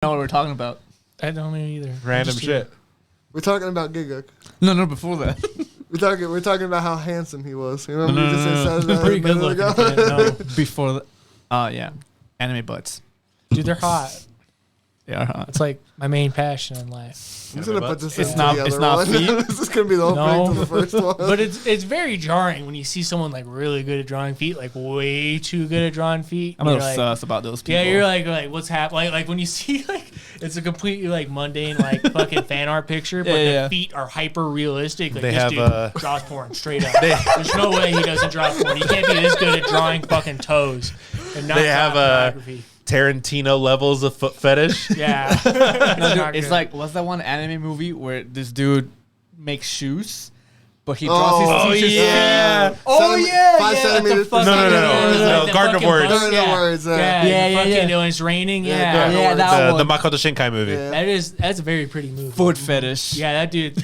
know what we're talking about. I don't know either. Random shit. We're talking about Giguk. No, before that. We're talking about how handsome he was. You remember No, you just said that Pretty a good minute looking. ago? Kid, no. Before that. Yeah. Anime butts. Dude, they're hot. They are hot. It's like my main passion in life. I'm just gonna put this It's into not- the it's other not one. feet? This is gonna be the opening to the first one. But it's very jarring when you see someone like really good at drawing feet, like way too good at drawing feet. I'm a little You're like, sus about those people. yeah, you're like what's happening? Like when you see like it's a completely like mundane like fucking fan art picture, but Yeah. the feet are hyper realistic. Like They this have, dude draws porn straight up. There's no way he doesn't draw porn. He can't be this good at drawing fucking toes and not They have pornography. Tarantino levels of foot fetish. Yeah, No, dude, it's good. like, what's that one anime movie where this dude makes shoes, but he draws his teacher's yeah. Oh yeah, 5 yeah, centimeters. the fucking- No, the Garden of fucking Words. bus- Garden of yeah. Words, Yeah, yeah. When it's raining, Yeah, yeah. Garden of Yeah, Words. that The one. Makoto Shinkai movie. Yeah. That's a very pretty movie. Foot fetish. Yeah, that dude.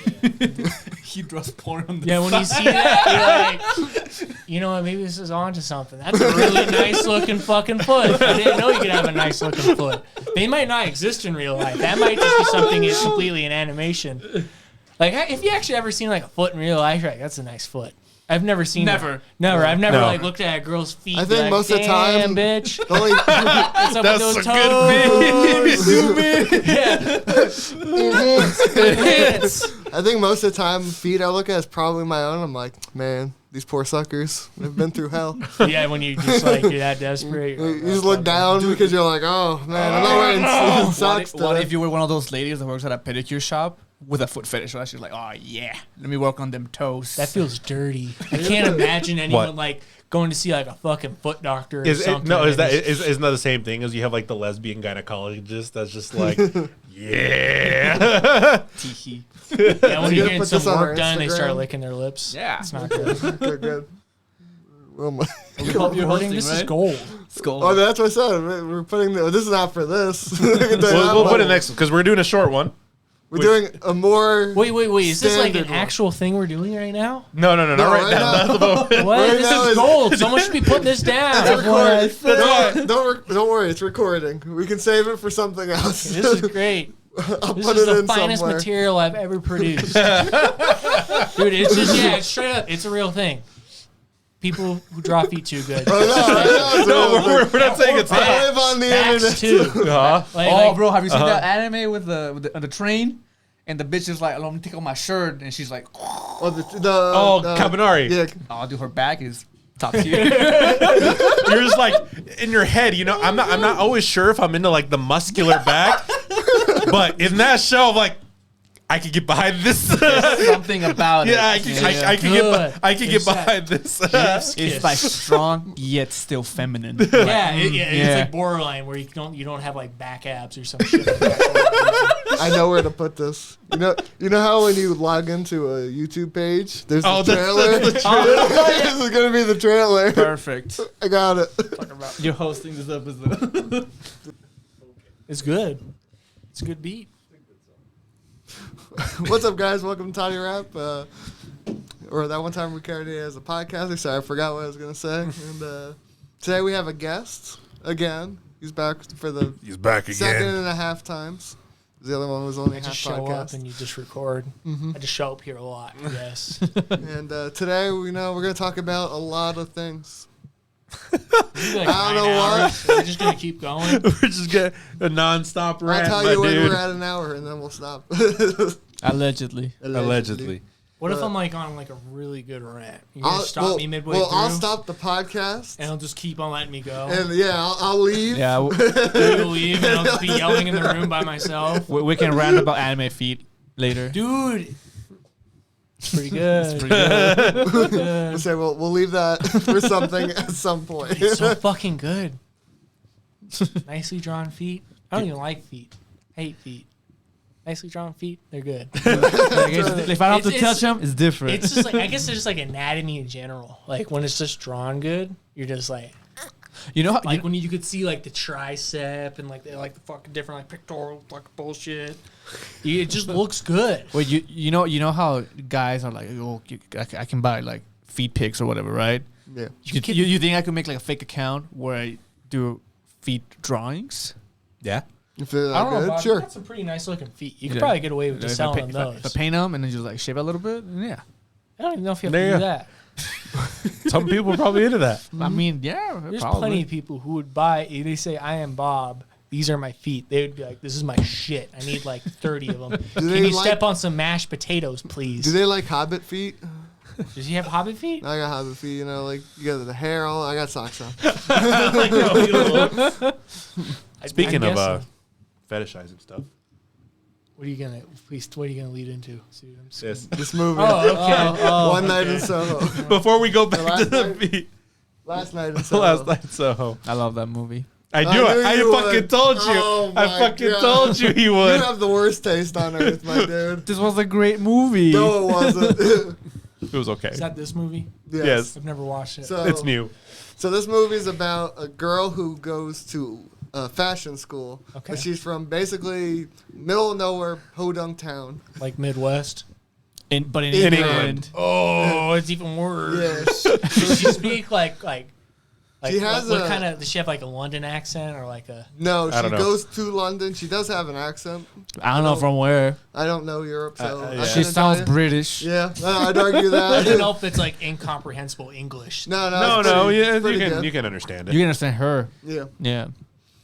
He draws porn on the Yeah, when you see that, you're like, you know what? Maybe this is on to something. That's a really nice looking fucking foot. I didn't know you could have a nice looking foot. They might not exist in real life. That might just be something that's completely in animation. Like, if you actually ever seen like a foot in real life, you're like, that's a nice foot. I've never seen Never. Never. I've never No. like looked at a girl's feet. I and be think like, most of the time- damn, bitch. The only, What's up That's with a those good toes? Yeah. I think most of the time, feet I look at is probably my own. I'm like, man, these poor suckers. They've been through hell. Yeah, when you just like you're that desperate. You just look down because you're like, oh man, I'm not wearing socks What today. if you were one of those ladies that works at a pedicure shop with a foot fetish? Right? She's like, oh yeah, let me work on them toes. That feels dirty. I can't imagine anyone What? like going to see like a fucking foot doctor or Is something. isn't and it's- that the same thing as you have like the lesbian gynecologist that's just like yeah. Teehee. yeah, when You you're gotta getting put some this on our work done, they start Instagram. licking their lips. Yeah. It's not good. Okay, good. Well, my- You're hosting, This is right? gold. Skull. oh, that's what I said. We're putting this is not for this. We'll put it next because we're doing a short one. We're doing a more. Wait. Is this like an Standard one. actual thing we're doing right now? No, No, not right right now. now. Not at the moment. What? Right This now is is- gold. Someone should be putting this down. It's recording. That's Don't worry, it's recording. We can save it for something else. This is great. I'll This put is it the in finest somewhere. material I've ever produced. Dude, it's just, yeah, it's straight up. It's a real thing. People who draw feet too good. I know, No, we're not saying it's I that. live on the Facts internet. too. Uh-huh. Like, Bro, have you seen that anime with the train? And the bitch is like, let me take off my shirt, and she's like, Oh, Cabanari. Yeah, oh, dude, her back is top tier. You're just like in your head, you know. I'm not always sure if I'm into like the muscular back, but in that show, I'm like, I could get behind this. Something about Yeah, it. I can get Good. I can get It's that- behind this. It's like strong yet still feminine. yeah, it's Yeah. like borderline where you don't have like back abs or some shit. I know where to put this. You know how when you log into a YouTube page, there's the trailer. that's the trailer. This is gonna be the trailer. Perfect. I got it. You're hosting this episode. It's good. It's a good beat. What's up, guys? Welcome to Toddy Rap. Or that one time we carried it as a podcaster. Sorry, I forgot what I was gonna say. And today we have a guest again. He's back for the He's back second and a half times. The other one was only I half just show up podcast. and you just record. I just show up here a lot. Yes. And today we're gonna talk about a lot of things. Like I don't know what. We're just gonna keep going. We're just getting a non-stop I'll rant, tell my you when dude. we're at an hour, and then we'll stop. Allegedly. Allegedly. What if But- I'm like on like a really good rant? You're gonna stop me midway well, through, I'll stop the podcast, and I'll just keep on letting me go. and yeah, I'll leave. Yeah, You'll leave, and I'll just be yelling in the room by myself. we can rant about anime feet later. Dude, it's pretty good. It's pretty good. We'll say we'll leave that for something at some point. It's so fucking good. Nicely drawn feet. I don't even like feet. Hate feet. Nicely drawn feet, they're good. Like, if I don't have to It's- touch them, it's different. It's just like, I guess it's just like anatomy in general. Like when it's just drawn good, you're just like you know how when you could see like the tricep and like the fucking different like pectoral fucking bullshit. It just looks good. wait, you know how guys are like, oh, I can buy like feet pics or whatever, right? Yeah. You think I could make like a fake account where I do feet drawings? Yeah. If they're I that don't know. good, Bob, sure. you got some pretty nice looking feet. You could Yeah. probably get away with just If I selling pa- those. if I paint them and then just like shave a little bit, yeah. I don't even know if you have There to you do go. that. Some people are probably into that. I mean, yeah. There's probably. plenty of people who would buy. They say, "I am Bob. These are my feet." They would be like, "This is my shit. I need like 30 of them. Can they you like- step on some mashed potatoes, Do please?" they like hobbit feet? Does he have hobbit feet? I got hobbit feet, you know, like you got the hair all. I got socks on. Speaking I'm of guessing. fetishizing stuff, What are you gonna lead into? See what I'm saying? this This movie. Oh, okay. One night in Soho. before we go back last to the night? beat, Last night in Soho. last night Soho. I love that movie. I knew knew it. I you fucking would. told you. Oh I my fucking God. told you he You would. have the worst taste on earth, my dude. This was a great movie. No, it wasn't. It was okay. Is that this movie? Yes. I've never watched it. So, It's new. So this movie is about a girl who goes to fashion school. Okay. But she's from basically middle of nowhere, Podunk town. Like Midwest. But in In England. Oh, it's even worse. Yes. Does she speak like She has what a- kind of? Does she have like a London accent or like a? No, I she don't know. goes to London. She does have an accent. I don't know from where. I don't know Europe, so yeah. I She couldn't sounds tell you. British. Yeah, I'd argue I don't that. know if it's like incomprehensible English. No, No, it's no, pretty- yeah, it's pretty you good. can understand You it. can understand her. Yeah, Yeah.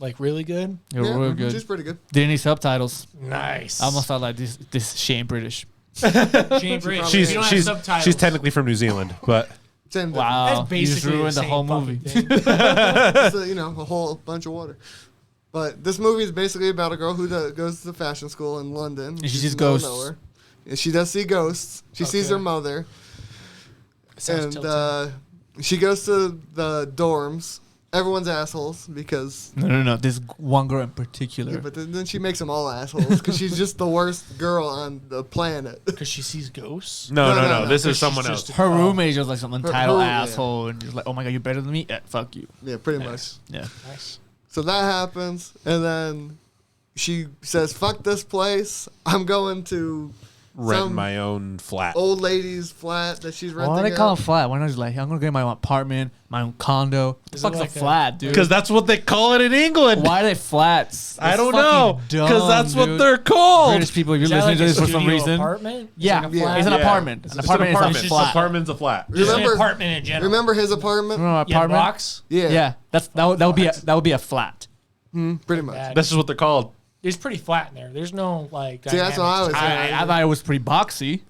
Like really good. You're yeah, real good. She's pretty good. Didn't need subtitles. Nice. I almost thought like this she ain't British. Jane Bridge. She's You don't have she's subtitles. she's technically from New Zealand, but Same difference. Wow. That's You just basically ruined the same whole fucking movie. thing. It's a whole bunch of water. But this movie is basically about a girl who goes to fashion school in London. And she She's sees in the middle of ghosts. nowhere. And she does see ghosts. She sees Okay. her mother. Sounds And tilting. she goes to the dorms. Everyone's assholes because... No. This one girl in particular. Yeah, but then she makes them all assholes because she's just the worst girl on the planet. Because she sees ghosts. no. This is She's someone just- else. Her Oh. roommate was like some entitled yeah. asshole, and you're like, "Oh my god, you're better than me." Fuck you. Yeah, pretty Nice. Yeah. Nice. So that happens, and then she says, "Fuck this place. I'm going to Rent some my own flat. old lady's flat that she's renting." Why do they call out." it flat? Why not just like, I'm gonna get my own apartment, my own condo? Is Fuck's it like a a- flat, dude? Because that's what they call it in England. Why are they flats? I That's don't fucking know. Because dumb, that's what dude. they're called. British people, if you're Is that listening like to a this for some studio reason, apartment? It's yeah, like a flat? it's an Yeah. apartment. It's An just apartment is apartment. a It's flat. apartment's a flat. Just an Remember- apartment in general. Remember his apartment? Remember my Yeah, apartment? box. Yeah, Yeah, that would be a flat. pretty much. Bad. This is what they're called. It's pretty flat in there. There's no like. See, that's what I was dynamics. saying. I thought it was pretty boxy.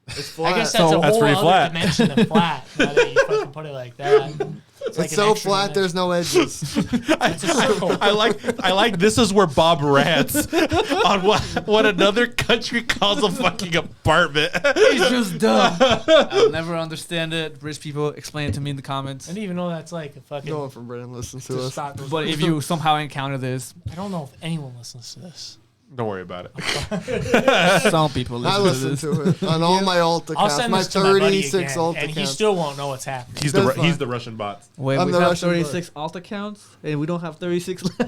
It's flat. I guess that's So- a That's whole pretty other flat. dimension than flat. Now that you fucking put it like that. It's like it's an so extra flat. dimension. There's no edges. It's a circle. I like this is where Bob rants on what another country calls a fucking apartment. It's just dumb. I'll never understand it. British people, explain it to me in the comments. I didn't even know that's like a fucking. No one from Britain listens to Just us. stop those- But if you somehow encounter this, I don't know if anyone listens to this. Don't worry about it. some people I listen listen to this. to it on all my alt I'll accounts. send My this to my buddy 36 again, alt and he accounts. still won't know what's happening. He's That's he's fine. the Russian bots. Wait, I'm we the have Russian 36 alt accounts, and we don't have 36 left.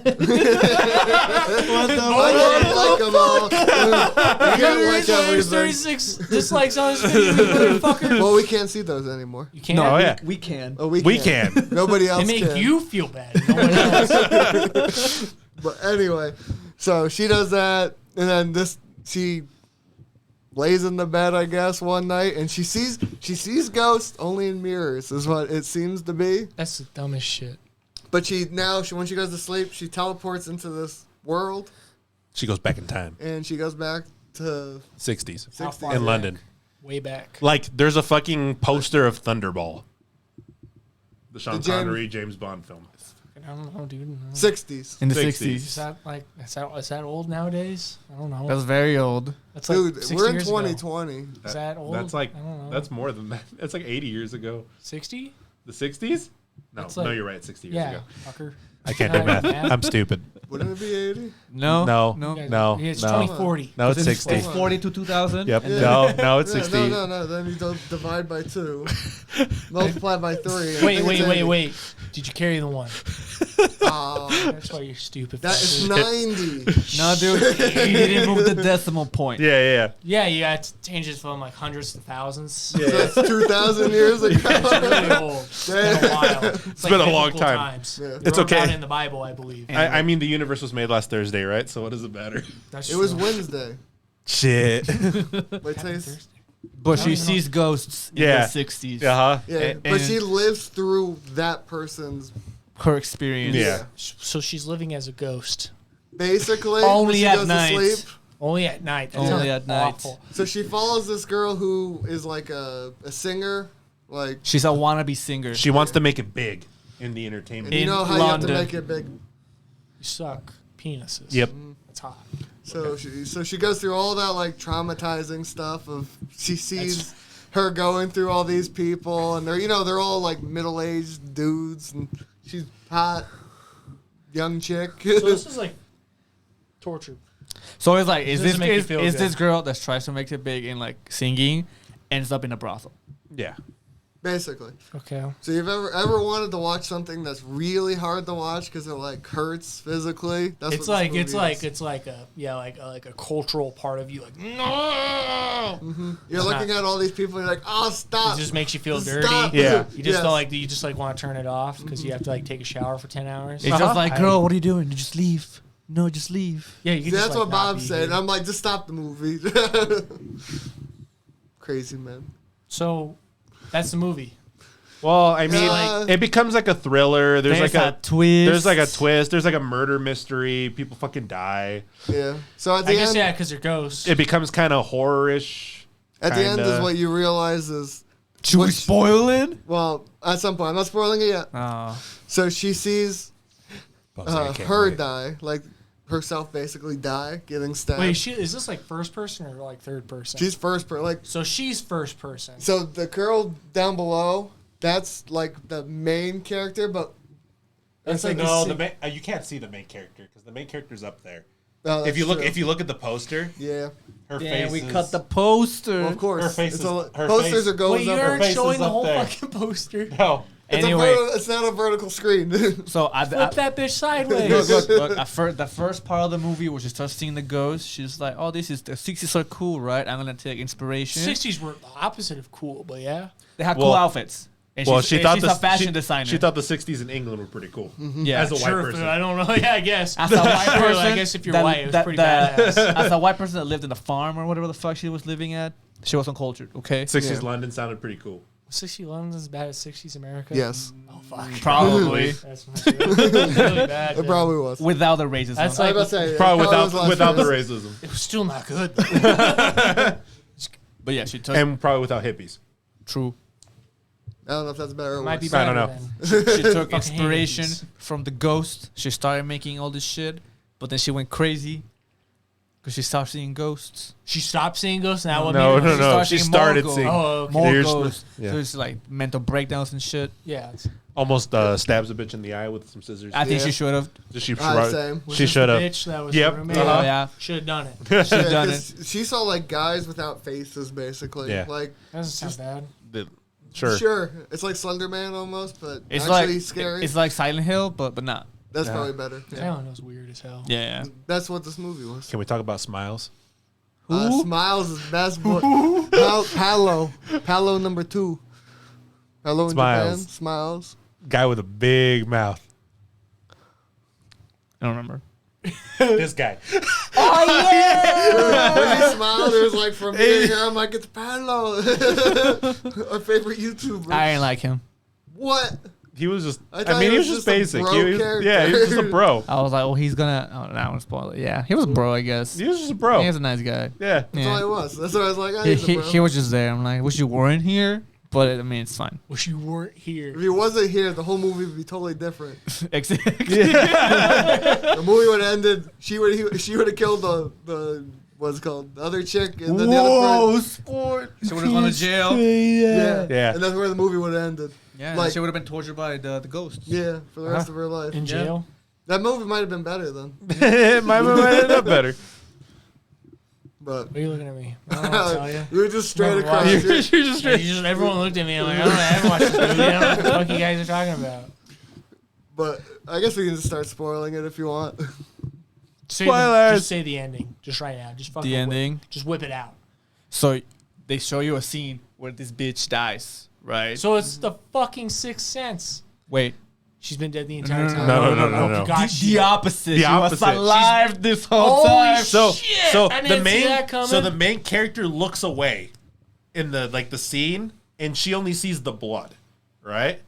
I can't like them all. We can't like There's everything. 36 dislikes on this video, you motherfucker. Well, we can't see those anymore. You can't. Oh yeah, We can. Oh, we we can't. can. Nobody They else make can. you feel bad. No one else. But anyway, so she does that, and then she lays in the bed, I guess, one night, and she sees ghosts only in mirrors, is what it seems to be. That's the dumbest shit. But when she goes to sleep, she teleports into this world, She goes back in time. and she goes back to 60s 60s. far in back? London. Way back. Like there's a fucking poster of Thunderball, the Sean The James- Connery James Bond film. I don't know, dude. No. 60s. In the 60s. 60s. Is that like is that old nowadays? I don't know. That's very old. That's like Dude, 60 we're in years ago. 2020. Is that old? That's like I don't know. that's more than that. That's like 80 years ago. 60? The 60s? No, That's no, like- you're right. 60 years Yeah, ago. fucker. I can't do Not math. math. I'm stupid. Wouldn't it be 80? No. No. No. No, It's no. 2040. No, it's It's 60. 40 to 2000. Yep. Yeah. No, it's Yeah, 60. no. Then you don't divide by 2. Multiply by 3. and I think it's 80. Wait. Did you carry the one? That's why you're stupid. That is 90. No, dude, he didn't move the decimal point. Yeah. Yeah, you got to change it from like hundreds to thousands. So that's 2,000 years ago. It's really old. It's been a while. It's been a long biblical time. times. Yeah. It's Wrote okay. down in the Bible, I believe. I mean, the universe was made last Thursday, right? So what does it matter? That's It was true. Wednesday. Shit. Wait, Happy say, Thursday. But she know. sees ghosts in Yeah. the 60s. Uh-huh. yeah, but and- she lives through that person's. Her experience. Yeah. So she's living as a ghost. Basically, Only when she at goes night. to sleep. Only at night. That Only sounds at night. awful. So she follows this girl who is like a singer, like. She's a wannabe singer. She wants to make it big in the entertainment. And you In know how London. you have to make it big. You suck penises. Yep. It's hot. So she goes through all that like traumatizing stuff of she sees her going through all these people and they're all like middle-aged dudes and she's hot young chick. So this is like torture. So it's like, is Doesn't make you feel good. this girl that tries to make it big in like singing ends up in a brothel? Yeah. Basically. Okay. So you've ever wanted to watch something that's really hard to watch because it like hurts physically? That's It's what like this movie is. like a cultural part of you. Like no. You're It's looking not- at all these people and you're like, oh, stop. It just makes you feel Stop. dirty. Yeah. You just Yes. don't like. You just like want to turn it off because you have to like take a shower for 10 hours. It's just like, I- girl, what are you doing? You just leave. No, just leave. Yeah, you See, can just, that's like, what not Bob be said. here. I'm like, just stop the movie. Crazy man. So that's the movie. Well, I mean, Uh, it becomes like a thriller. There's like a twist. There's like a twist. There's like a murder mystery. People fucking die. Yeah. So at the I guess end, yeah, because they're ghosts. It becomes kind of horror-ish. at the end is kinda. what you realize is, Should we spoil it? well, at some point, I'm not spoiling it yet. Oh. So she sees I can't her wait. die, like herself basically die, getting stabbed. Wait, is this like first person or like third person? She's first person. Like, So she's first person. so the girl down below, that's like the main character, but That's like like No, the the main, you can't see the main character because the main character's up there. oh, If you that's true. look at the poster, Yeah, her Damn, face we is, cut the poster. well, of course. Her face It's is- a- her posters face- are going Wait, you up. aren't face showing is the up whole there. fucking poster. No. Anyway, It's not a vertical screen. so Flip that bitch sideways. look, the first part of the movie where she starts seeing the ghosts, she's like, oh, this is the 60s are cool, right? I'm going to take inspiration. 60s were the opposite of cool, but yeah. They had Well- cool outfits. And Well, she's a fashion designer. She thought the '60s in England were pretty cool. yeah. As a white Sure, person. I don't know. Yeah, I guess. As a white Sure, person, I guess if you're white, it was pretty badass. as a white person that lived in a farm or whatever the fuck she was living at, she was uncultured, okay? 60s Yeah. London sounded pretty cool. 60s London's as bad as 60s America? Yes, Oh, fuck. Probably. That's really bad. it then. probably was. Without the racism. That's I was like, about to say, Probably was last without the year's. racism. it was still not good. though. but yeah, she took And probably without hippies. true. I don't know if that's better or Might be worse. I don't better know. then. She took Fucking inspiration hippies. from the ghost. She started making all this shit, but then she went crazy because she stopped seeing ghosts. She stopped seeing ghosts, now what No, made her- no, no. started She seeing more started ghosts. seeing. Oh, okay. More There's- ghosts. yeah. So it's like mental breakdowns and shit. Yeah. Almost stabs a bitch in the eye with some scissors. I think Yeah. she should have. She Same. Was She this should the have. bitch that was Yep. the roommate? Uh-huh. Yeah. Should have done it. Should have Yeah, done 'cause it. she saw like guys without faces, basically. Yeah. Like, That doesn't sound bad. Sure. sure, it's like Slender Man almost, but It's actually like scary. It's like Silent Hill, but not. That's Yeah. probably better. Yeah. Silent Hill's weird as hell. Yeah. That's what this movie was. Can we talk about Smiles? Who? Smiles is best boy. Palo number 2. Palo in Smiles. Japan. Smiles. Guy with a big mouth. I don't remember. This guy. When he smiled, it was like from here. I'm like, it's Palo, our favorite YouTuber. I didn't like him. What? He was just. I I, thought mean, he he was was just just a basic. bro He was, character. yeah, he was just a bro. I was like, oh, he's gonna. Oh, no, I won't spoil it. Yeah, he was a bro, I guess. He was just a bro. He's a nice guy. Yeah. That's all Yeah. he was. That's what I was like. Oh, He, he's a he, bro. he was just there. I'm like, wish you weren't here, but I mean, it's fine. Wish you weren't If here. he wasn't here, the whole movie would be totally different. Exactly. The movie would have ended. She would have killed the what's it called, the other chick, and then the other friend. sport. She would have gone to jail. Yeah. Yeah. And that's where the movie would have ended. Yeah, Like- she would have been tortured by the ghosts. Yeah, for the rest of her life. In jail? That movie might have been better then. My movie might end up better. But What are you looking at me? I don't know what to tell you. we were just straight Never across. watched You're it. just Yeah, everyone looked at me. I'm like, I don't know. I haven't watched this movie. I don't know what the fuck you guys are talking about. But I guess we can just start spoiling it if you want. Spoilers. Just say the ending. Just right now. Just fucking The ending. Just whip it out. So they show you a scene where this bitch dies, right? So it's the fucking Sixth Sense. Wait. She's been dead the entire time. No. God, The opposite. The She opposite. was alive this whole Holy time. shit. So I the didn't see main that coming. so the main character looks away in the scene, and she only sees the blood, right?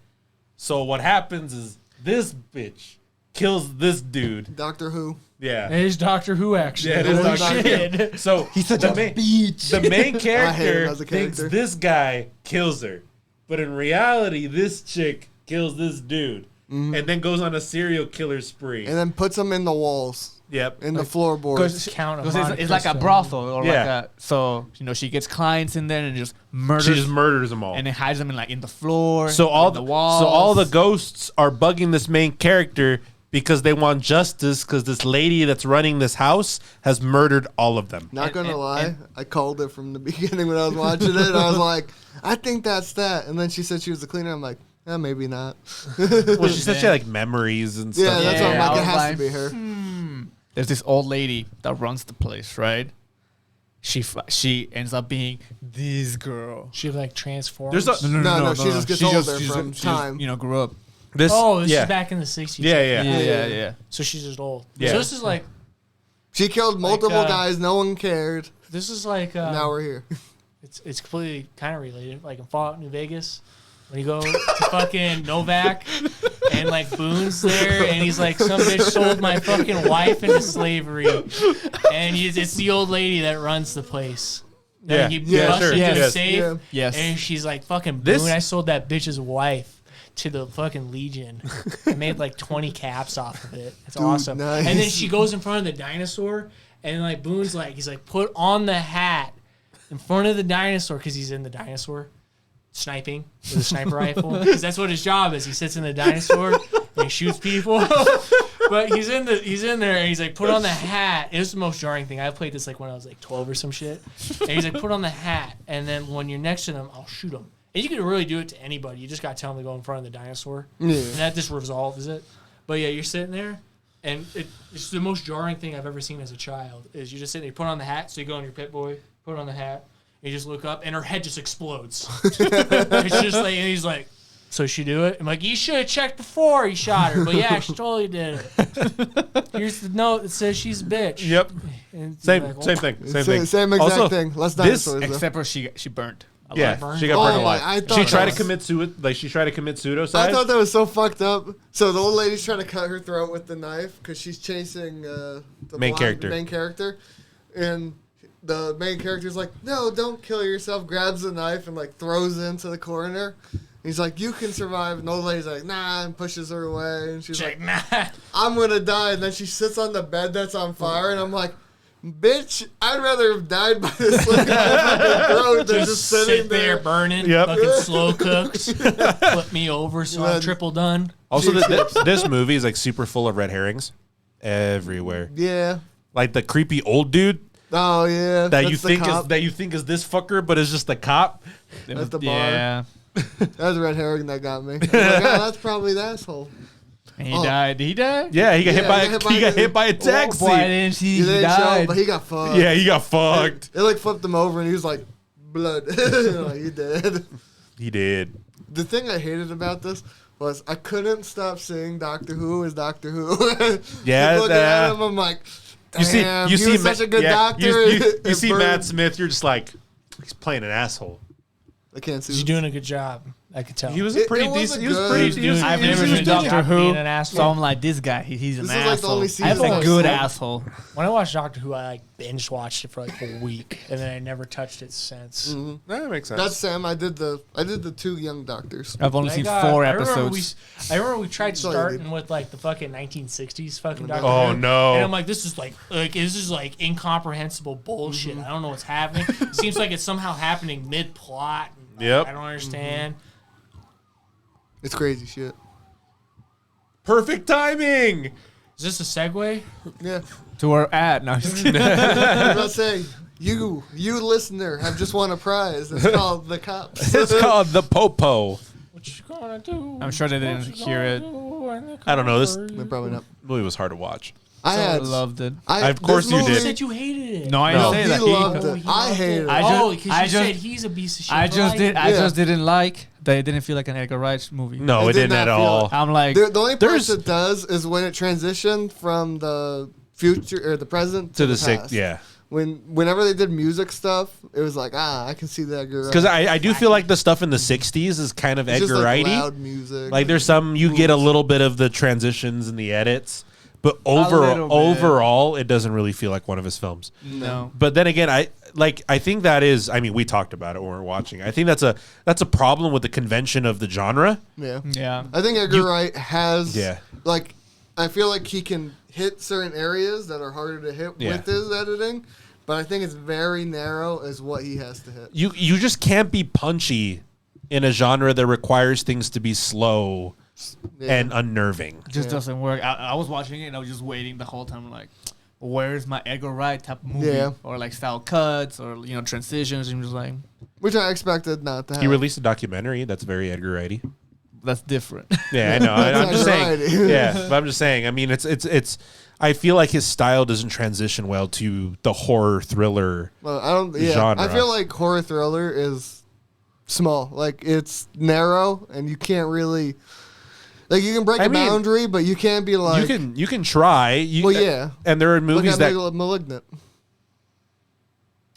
So what happens is this bitch kills this dude. Doctor Who. Yeah. It is Doctor Who, actually. Yeah, it is Holy Doctor shit. So He's such the a main, bitch. The main I hate him character as a thinks character. this guy kills her, but in reality, this chick kills this dude, and then goes on a serial killer spree. And then puts them in the walls, Yep. in the floorboards. Count of Because Monte it's like a Cristo. brothel, or Yeah. like a, so she gets clients in there and just murders, She just murders them all. and then hides them in the floor, So all in the walls. so all the ghosts are bugging this main character because they want justice because this lady that's running this house has murdered all of them. Not gonna and- lie, and- I called it from the beginning when I was watching it. I was like, I think that's that. And then she said she was the cleaner. I'm like, maybe not. Well, she said she had like memories and Yeah, stuff. that's what I'm Yeah, like. I It was has like, to be her. There's this old lady that runs the place, right? She ends up being this girl. She like transforms. There's a No, she just gets older from time. Grew up. this. this yeah. is back in the 60s. Yeah. Yeah. So she's just old. Yeah. So this is like She killed multiple Like, guys. No one cared. this is like Now we're here. it's completely kind of related. Like in Fallout New Vegas, when you go to fucking Novak and like Boone's there, and he's like, some bitch sold my fucking wife into slavery, and it's the old lady that runs the place. Yeah. You Yeah, rush sure. into the Yes. safe, Yeah. Yes. and she's like, fucking Boone, This- I sold that bitch's wife to the fucking Legion. I made like 20 caps off of it. It's Dude, awesome. nice. And then she goes in front of the dinosaur, and like Boone's like, he's like, put on the hat in front of the dinosaur because he's in the dinosaur sniping with a sniper rifle because that's what his job is. He sits in the dinosaur and he shoots people. But he's in there and he's like, put on the hat. It was the most jarring thing. I played this like when I was like 12 or some shit. And he's like, put on the hat, and then when you're next to them, I'll shoot them. And you can really do it to anybody. You just got to tell them to go in front of the dinosaur. Yeah. And that just resolves it. But yeah, you're sitting there, and it's the most jarring thing I've ever seen as a child. Is you just sit there, you put on the hat, so you go on your pit boy, put on the hat, and you just look up, and her head just explodes. It's just like, and he's like, so she do it? I'm like, you should have checked before he shot her. But yeah, she totally did it. Here's the note that says she's a bitch. Yep. And it's Same like, same thing. Same thing. Same exact Also, thing. Less this- dinosaurs. though. Except for she burnt. Yeah, Alive. she got Oh burned my- alive. I thought She that tried to was- commit she tried to commit I suicide. thought that was so fucked up. So the old lady's trying to cut her throat with the knife because she's chasing the Main character. Main character, and the main character's like, "No, don't kill yourself." Grabs the knife and like throws it into the corner. He's like, "You can survive." And the old lady's like, "Nah," and pushes her away. And she's like, nah. "I'm gonna die." And then she sits on the bed that's on fire, and I'm like, "Bitch, I'd rather have died by this fucking throat than just sitting sit there burning, Yep. fucking slow cooked, flip me over so I'm Then- triple done. Also, this movie is like super full of red herrings everywhere. Yeah. Like the creepy old dude Oh yeah. that you That's the think is cop. this fucker, but is just the cop. At the bar. Yeah. That was a red herring that got me. I was like, oh, that's probably the asshole. And he Oh. died. Did he die? Yeah, he got Yeah, hit by he got hit by a taxi. Boy, I didn't see. He didn't show, died. but he got fucked. Yeah, he got fucked. It like flipped him over, and he was like, blood. Like, he did. He did. The thing I hated about this was I couldn't stop saying Doctor Who is Doctor Who. Yeah, Looking at him, I'm like, damn, you see, he was such a good doctor. You It see burned. Matt Smith. You're just like, he's playing an asshole. I can't see. She's doing a good job. I could tell. He was It- a pretty it wasn't decent. He was good. pretty. He's He was, doing- I've he was never doing seen a good Doctor job. Who, Being an asshole. so I'm like, this guy, he's an This is like the asshole. only I season have I a was good like- asshole. When I watched Doctor Who, I like binge watched it for like a week, and then I never touched it since. That makes sense. That's Sam. I did the two young doctors. I've only I seen got- 4 I remember episodes. I remember we tried Sorry, starting dude. with like the fucking 1960s fucking Doctor Oh, Who. no. And I'm like, this is like incomprehensible bullshit. I don't know what's happening. It seems like it's somehow happening mid plot. Yep. I don't understand. It's crazy shit. Perfect timing. Is this a segue? Yeah. To our ad. No, I'm just kidding. I was about to say, you listener have just won a prize. It's called The Cops. It's called the Popo. What you gonna do? I'm sure they didn't What you hear gonna it. do I don't know. This Probably not. movie was hard to watch. I loved it. Of course this you movie- did. You said you hated it. No, I No. didn't say He that. loved it. he I loved hated it. I Because I you said just- he's a piece of shit. I for just liking did. it. I Yeah. just didn't like that. It didn't feel like an Edgar Wright movie. No, It it did didn't not at feel all. like- I'm like, The only There's- part it does is when it transitioned from the future or the present To the past. sixth, yeah. Whenever they did music stuff, it was like, I can see that. Because I do feel like the stuff in the '60s is kind of It's just Edgar like Wrighty. loud music. Like there's some you get a little bit of the transitions and the edits, but little bit. overall it doesn't really feel like one of his films. no. But then again, I think that is. I mean, we talked about it when we were watching. I think that's a problem with the convention of the genre. Yeah. Yeah. I think Edgar Wright has, Yeah. like, I feel like he can hit certain areas that are harder to hit Yeah. with his editing, but I think it's very narrow as what he has to hit. You just can't be punchy in a genre that requires things to be slow Yeah. and unnerving. It just Yeah. doesn't work. I was watching it and I was just waiting the whole time, like, where's my Edgar Wright type of movie? Yeah. Or like style cuts or transitions. And I'm just like, Which I expected not to have. He released a documentary that's very Edgar Wrighty. that's different. Yeah, I know. I'm just saying. Edgar Wright. Yeah, but I'm just saying. I mean, it's. I feel like his style doesn't transition well to the horror thriller. Well, I don't. Yeah, genre. I feel like horror thriller is small. Like it's narrow, and you can't really. Like you can break I a mean, boundary, but you can't be like. you can try. Well, yeah. And there are Look movies at that Malignant.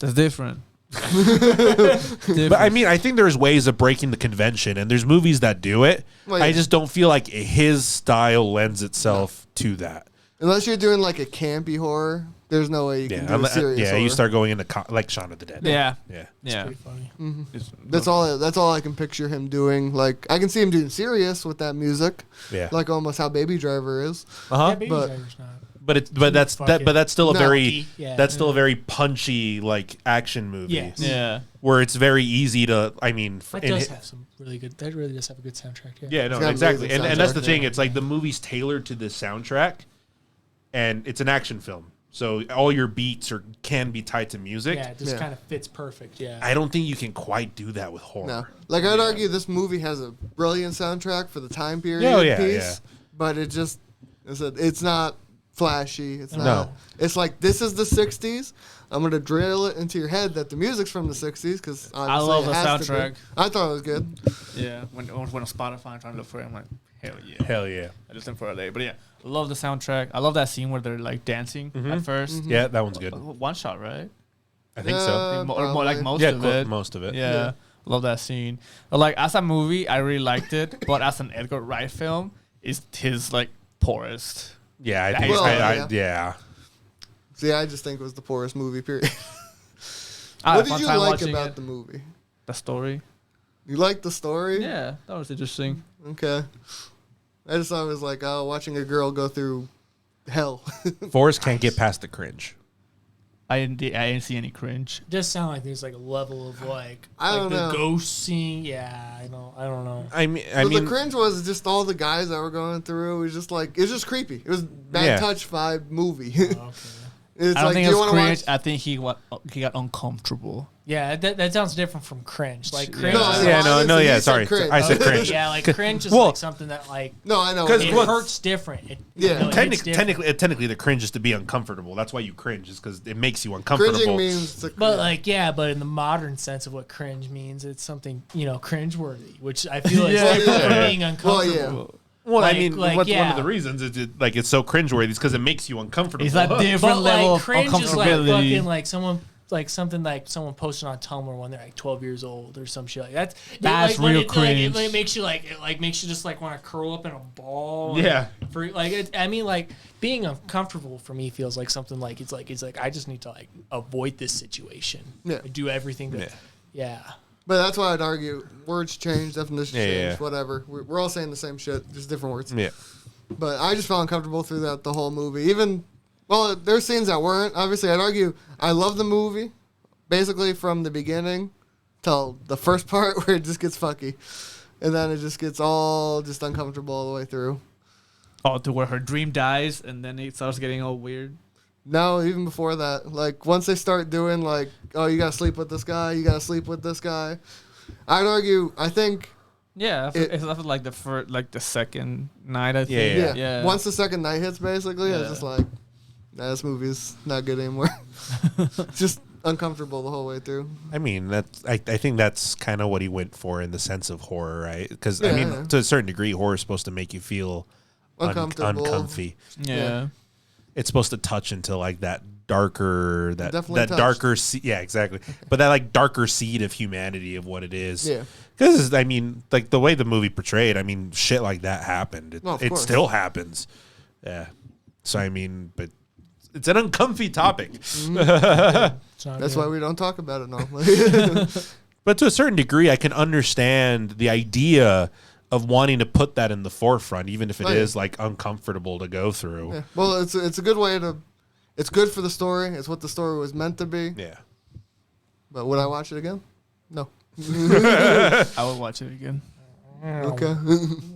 That's different. But I mean, I think there's ways of breaking the convention, and there's movies that do it. Well, I yeah. just don't feel like his style lends itself to that. Unless you're doing like a campy horror, there's no way you can do a serious yeah. horror. You start going into like Shaun of the Dead. Yeah. yeah. Yeah. Pretty funny. That's all I can picture him doing. Like I can see him doing serious with that music, Yeah. like almost how Baby Driver is. Uh-huh. Yeah, Baby but- Driver's not. But that's still a No. very Yeah. that's still a very punchy like action movie. Yes. Yeah. Where it's very easy to. I mean, That in does hi- have some really good. That really does have a good soundtrack. Yeah. Yeah, no, It's got exactly. amazing And that's the soundtrack, thing. yeah. It's like the movie's tailored to the soundtrack, and it's an action film. So all your beats can be tied to music. Yeah, it just Yeah. kind of fits perfect. Yeah. I don't think you can quite do that with horror. No, like I'd argue this movie has a brilliant soundtrack for the time period Oh, yeah, piece, yeah. but it's not flashy. It's not. No. It's like this is the '60s. I'm gonna drill it into your head that the music's from the '60s because I love the soundtrack. I thought it was good. Yeah. When on Spotify, I'm trying to look for it, I'm like, hell yeah. Hell yeah. I listened for a day. But yeah, love the soundtrack. I love that scene where they're like dancing at first. Yeah, that one's good. One shot, right? I think so. Or more like probably. most Yeah, of it. most of it. Yeah. Yeah. Love that scene. But, like as a movie, I really liked it. But as an Edgar Wright film, it's his like poorest. Yeah, I think. Well, yeah. See, I just think it was the poorest movie. Period. I What had fun did you time like watching about it. the movie? The story? You liked the story? Yeah, that was interesting. Okay. I just thought it was like, watching a girl go through hell. Forrest can't get past the cringe. I didn't see any cringe. It does sound like there's like a level of like I don't the know. ghost scene. Yeah, I don't know. I mean, But the cringe was just all the guys that were going through. It was just like, it was just creepy. It was Bad Yeah. Touch vibe movie. Okay. It's I don't like, think do it you was want to cringe. watch? I think he got uncomfortable. Yeah, that sounds different from cringe. Like Yeah. cringe. No, is I yeah, like- no, Honestly, yeah. you said Sorry, cringe. I said cringe. Yeah, like cringe is Well- like something that like No, I know. Because it what- hurts different. Yeah. it hits different. Technically, the cringe is to be uncomfortable. That's why you cringe, is because it makes you uncomfortable. Cringing means to, But like but in the modern sense of what cringe means, it's something cringe-worthy, which I feel is Yeah. different from Yeah. being Well, uncomfortable. Well, Like- I mean, like, one yeah. of the reasons it's so cringeworthy is because it makes you uncomfortable. It's that different But level like of cringe is like uncomfortability. fucking like someone like something like someone posted on Tumblr when they're like 12 years old or some shit like that. That's like, real it, cringe. Like, it makes you makes you just like want to curl up in a ball. Yeah. For like I mean like being uncomfortable for me feels like something like it's like I just need to like avoid this situation. Yeah. Do everything that yeah. But that's why I'd argue words change, definitions Yeah, change, yeah. whatever. We're all saying the same shit, just different words. Yeah. But I just felt uncomfortable throughout the whole movie. Even, well, there's scenes that weren't. Obviously, I'd argue I love the movie, basically from the beginning till the first part where it just gets fucky. And then it just gets all just uncomfortable all the way through. Oh, to where her dream dies and then it starts getting all weird. No, even before that. Like, once they start doing, like, oh, you gotta sleep with this guy, you gotta sleep with this guy. I'd argue, I think Yeah, it's after like the first, like the second night. I think. Yeah. Once the second night hits, basically, it's just like, nah, this movie's not good anymore. It's just uncomfortable the whole way through. I mean, I think that's kind of what he went for in the sense of horror, right? Because I mean, to a certain degree, horror is supposed to make you feel uncomfy. Yeah. It's supposed to touch into like that darker, that Definitely darker, yeah, exactly. But that like darker seed of humanity of what it is. Yeah. Because I mean, like the way the movie portrayed, I mean, shit like that happened. It still happens. Yeah. So I mean, but it's an uncomfy topic. That's why we don't talk about it normally. But to a certain degree, I can understand the idea of wanting to put that in the forefront, even if it is like uncomfortable to go through. Yeah. Well, it's a good way to. It's good for the story. It's what the story was meant to be. Yeah. But would I watch it again? No. I would watch it again. Okay.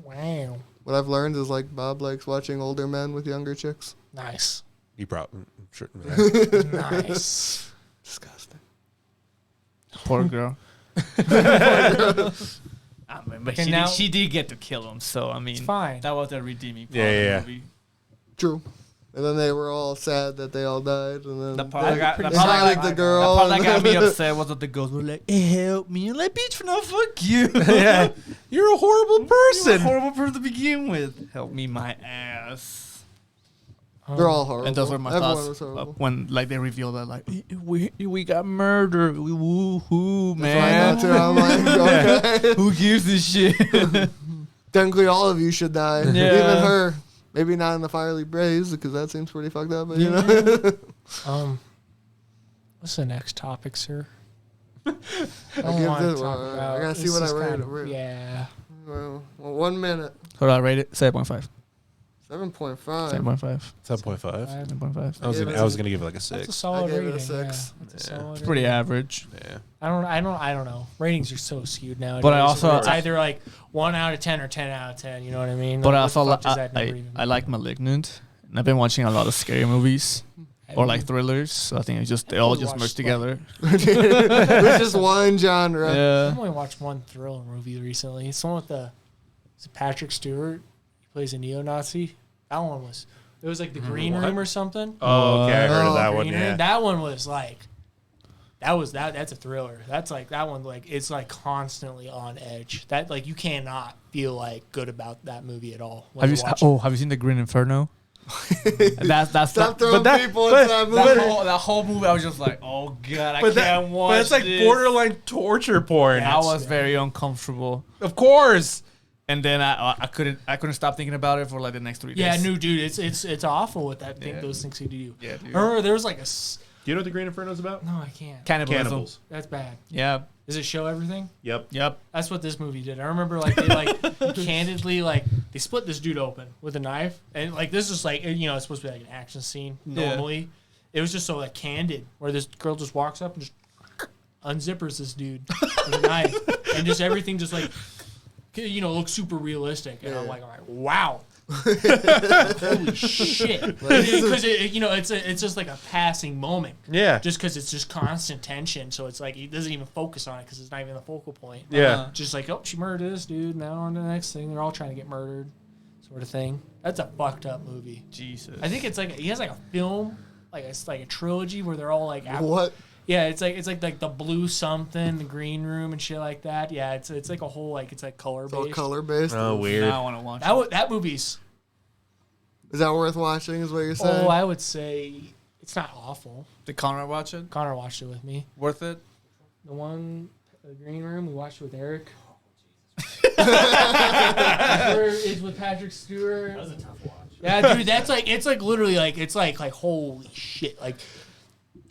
Wow. What I've learned is like Bob likes watching older men with younger chicks. Nice. You probably sure. Nice. Disgusting. Poor girl. I mean, but she did get to kill him, so I mean, It's fine. that was a redeeming part Yeah, of the movie. True. And then they were all sad that they all died. And then The part that got, they highlight the girl. the part that and got me then- upset was that the girls were like, "Hey, help me!" I'm like, "Bitch, no, fuck you." Yeah, you're a horrible You're a person. horrible person to begin with. Help me, my ass. They're all horrible. And those were my Everyone thoughts was horrible. when like they revealed that like we got murdered. Woohoo, That's why I man! know too. I'm like, okay. Who gives a shit? Technically, all of you should die. Yeah. Even her. Maybe not in the fiery blaze because that seems pretty fucked up. But you know. What's the next topic, sir? I gotta see what I rated. rated. Yeah. Well, 1 minute. So I rate it 7.5. 7.5. 7.5. 7.5. 7.5. I was gonna give it like a That's a 6. solid I gave it a rating. 6. Yeah. That's a solid It's pretty rating. average. Yeah. I don't know. Ratings are so skewed nowadays. But I also- it's either like 1 out of 10 or 10 out of 10. You know what I mean? But Like, I what also the fuck does that number I even like Malignant, and I've been watching a lot of scary movies or like thrillers. So I think it's just they all just merge together. There's just one genre. I've Yeah. only watched one thriller movie recently. It's the one with is it Patrick Stewart? He plays a neo-Nazi. That one was. It was like the Green Room or something. Oh, okay. I heard of that Green one. Room. Yeah. That one was like. That's a thriller. That's like that one. Like it's like constantly on edge. That like you cannot feel like good about that movie at all. when Have you you watch it. have you seen The Green Inferno? that's Stop that, throwing that- people but- into that movie. that whole movie. I was just like, oh god, I But can't watch. But it's like this. borderline torture porn. I was very uncomfortable, Of course. and then I couldn't stop thinking about it for like the next 3 days. Yeah, no, dude, it's awful what that thing, Yeah. those things you do. Yeah, dude. Remember, there was like Do you know what the Green Inferno is about? no, I can't. Cannibalism. Cannibals. That's bad. Yeah. Does it show everything? Yep. Yep. That's what this movie did. I remember like they like candidly like they split this dude open with a knife, and like this is like you know it's supposed to be like an action scene normally. It was just so like candid where this girl just walks up and just unzippers this dude with a knife, and just everything just like you know looks super realistic, and I'm like, all right, wow. Holy shit! Because you know it's just like a passing moment. Yeah. Just because it's just constant tension, so it's like he doesn't even focus on it because it's not even the focal point. Yeah. Just like, oh, she murdered this dude. Now on to the next thing. They're all trying to get murdered, sort of thing. That's a fucked up movie. Jesus. I think it's like he has like a film, like it's like a trilogy where they're all like What? Yeah, it's like the blue something, the green room and shit like that. Yeah, it's like a whole like it's like color It's all based. color based. Oh, weird. Now I want to watch. That movie's. Is that worth watching? Is what you're saying? Oh, I would say it's not awful. Did Conrad watch it? Connor watched it with me. Worth it? The one, the green room, we watched it with Eric. Where it's with Patrick Stewart. That was a tough watch. Yeah, dude, that's like it's like literally like it's like holy shit, like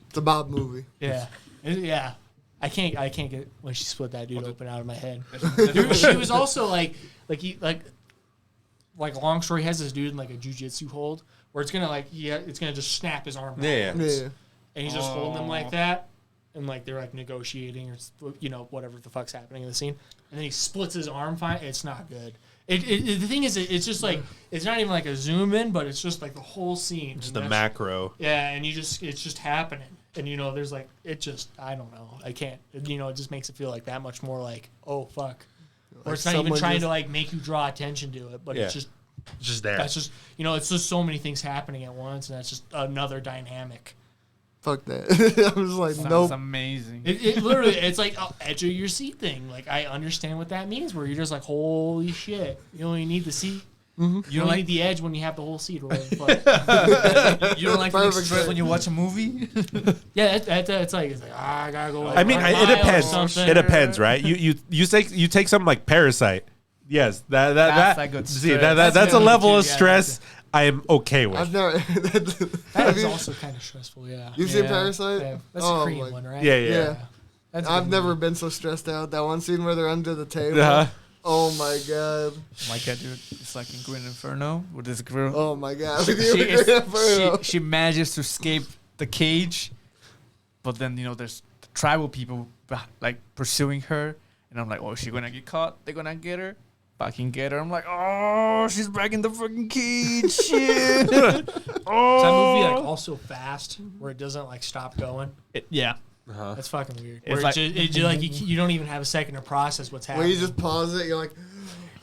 It's a Bob movie. yeah, yeah. I can't get when she split that dude open out of my head. Dude, she was also like long story has this dude in like a jujitsu hold where it's gonna like it's gonna just snap his arm. Yeah. backwards. Yeah. And he's just holding them like that, and like they're like negotiating or you know whatever the fuck's happening in the scene, and then he splits his arm. Fine, it's not good. The thing is, it's just like it's not even like a zoom in, but it's just like the whole scene. Just And the that's- macro. Yeah, and it's just happening, and you know, there's like it just I don't know, I can't, you know, it just makes it feel like that much more like oh fuck, Or it's not even trying to like make you draw attention to it, but it's just there. that's just it's just so many things happening at once, and that's just another dynamic. Fuck that. I was like, Sounds nope. amazing. It literally, it's like a edge of your seat thing. Like I understand what that means, where you're just like, holy shit, you only need the seat. Mm-hmm. You don't need the edge when you have the whole seat. Right? But, You don't like to Perfect stress sense. when you watch a movie? yeah, it's like I gotta go. Like, I mean, 1 it mile or depends. something. It depends, right? You take something like Parasite. Yes, That's a good see stress. that's a good level too, of yeah, stress I am okay with. I've never. That Have is you, also kind of stressful. Yeah, You've seen Parasite? Yeah. That's Oh a Korean my- one, right? yeah. yeah. That's a I've good never movie. been so stressed out. That one scene where they're under the table. Uh-huh. Oh my god. Oh my god, dude. It's like in Green Inferno with this girl. Oh my god. She manages to escape the cage, but then there's the tribal people like pursuing her, and I'm like, oh, is she gonna get caught? They're gonna get her. Fucking get her. I'm like, oh, she's back in the fucking cage. Shit. Is that Oh. movie like also fast, where it doesn't like stop going? Yeah. That's fucking weird. It's Where like- it just like you don't even have a second to process what's Where happening. you just pause it, you're like,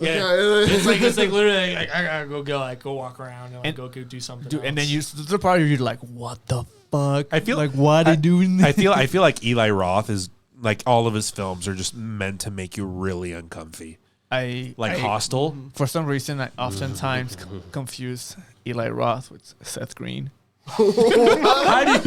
Yeah. okay. it's like literally like, I gotta go walk around and, like, go do something. Dude, and then else. the part where you're like, what the fuck? I feel like, why are they doing this? I feel like Eli Roth is like all of his films are just meant to make you really uncomfy. I Hostel. For some reason, I oftentimes confuse Eli Roth with Seth Green. I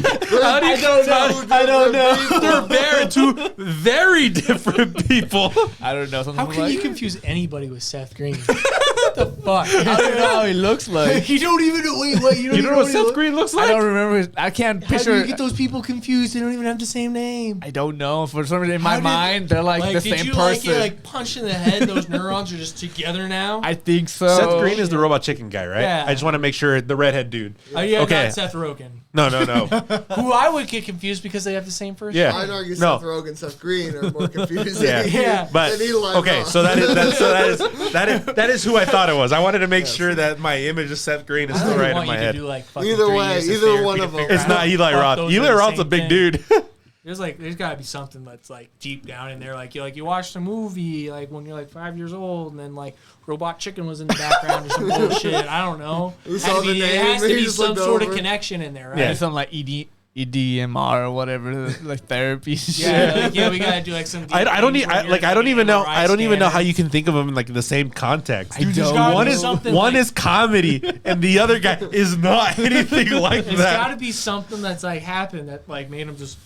don't know. They're very two very different people. I don't know. How can you confuse anybody with Seth Green? What the fuck? I don't know how he looks like. You don't even know. Wait, what? You don't know what Seth Green looks I like? don't remember. I can't How picture. do you get those people confused? They don't even have the same name. I don't know. For some reason, in my How did- mind, they're like the did same you person. like punch in the head? Those neurons are just together now. I think so. Seth Green is the Robot Chicken guy, right? Yeah. I just want to make sure the redhead dude. Yeah, Okay. not Seth Rogen, No. who I would get confused because they have the same first Yeah. name. I'd argue No. Seth Rogen, Seth Green are more confusing. Yeah. Yeah. But than Eli okay, Roth. so that is who I thought it was. I wanted to make sure that my image of Seth Green is I still don't right want in my you to head. do like fucking Either 3 way, years of either therapy one to of them. figure It's out not Eli fuck Roth. those Eli are the Roth's a same big thing. dude. There's gotta be something that's like deep down in there. Like you watched a movie like when you're like 5 years old, and then like Robot Chicken was in the background or some bullshit. I don't know. You saw the It name, has to you be just some looked sort of over. connection in there, right? Yeah. It's some like EDMR or whatever, like therapy. Yeah, like, we gotta do like some. I don't things need. where I you're like. I don't getting even know. MRI I don't even know how scanners. you can think of them in like the same context. I don't One know. is Something one like- is comedy, and the other guy is not anything like There's that. gotta be something that's like happened that like made them just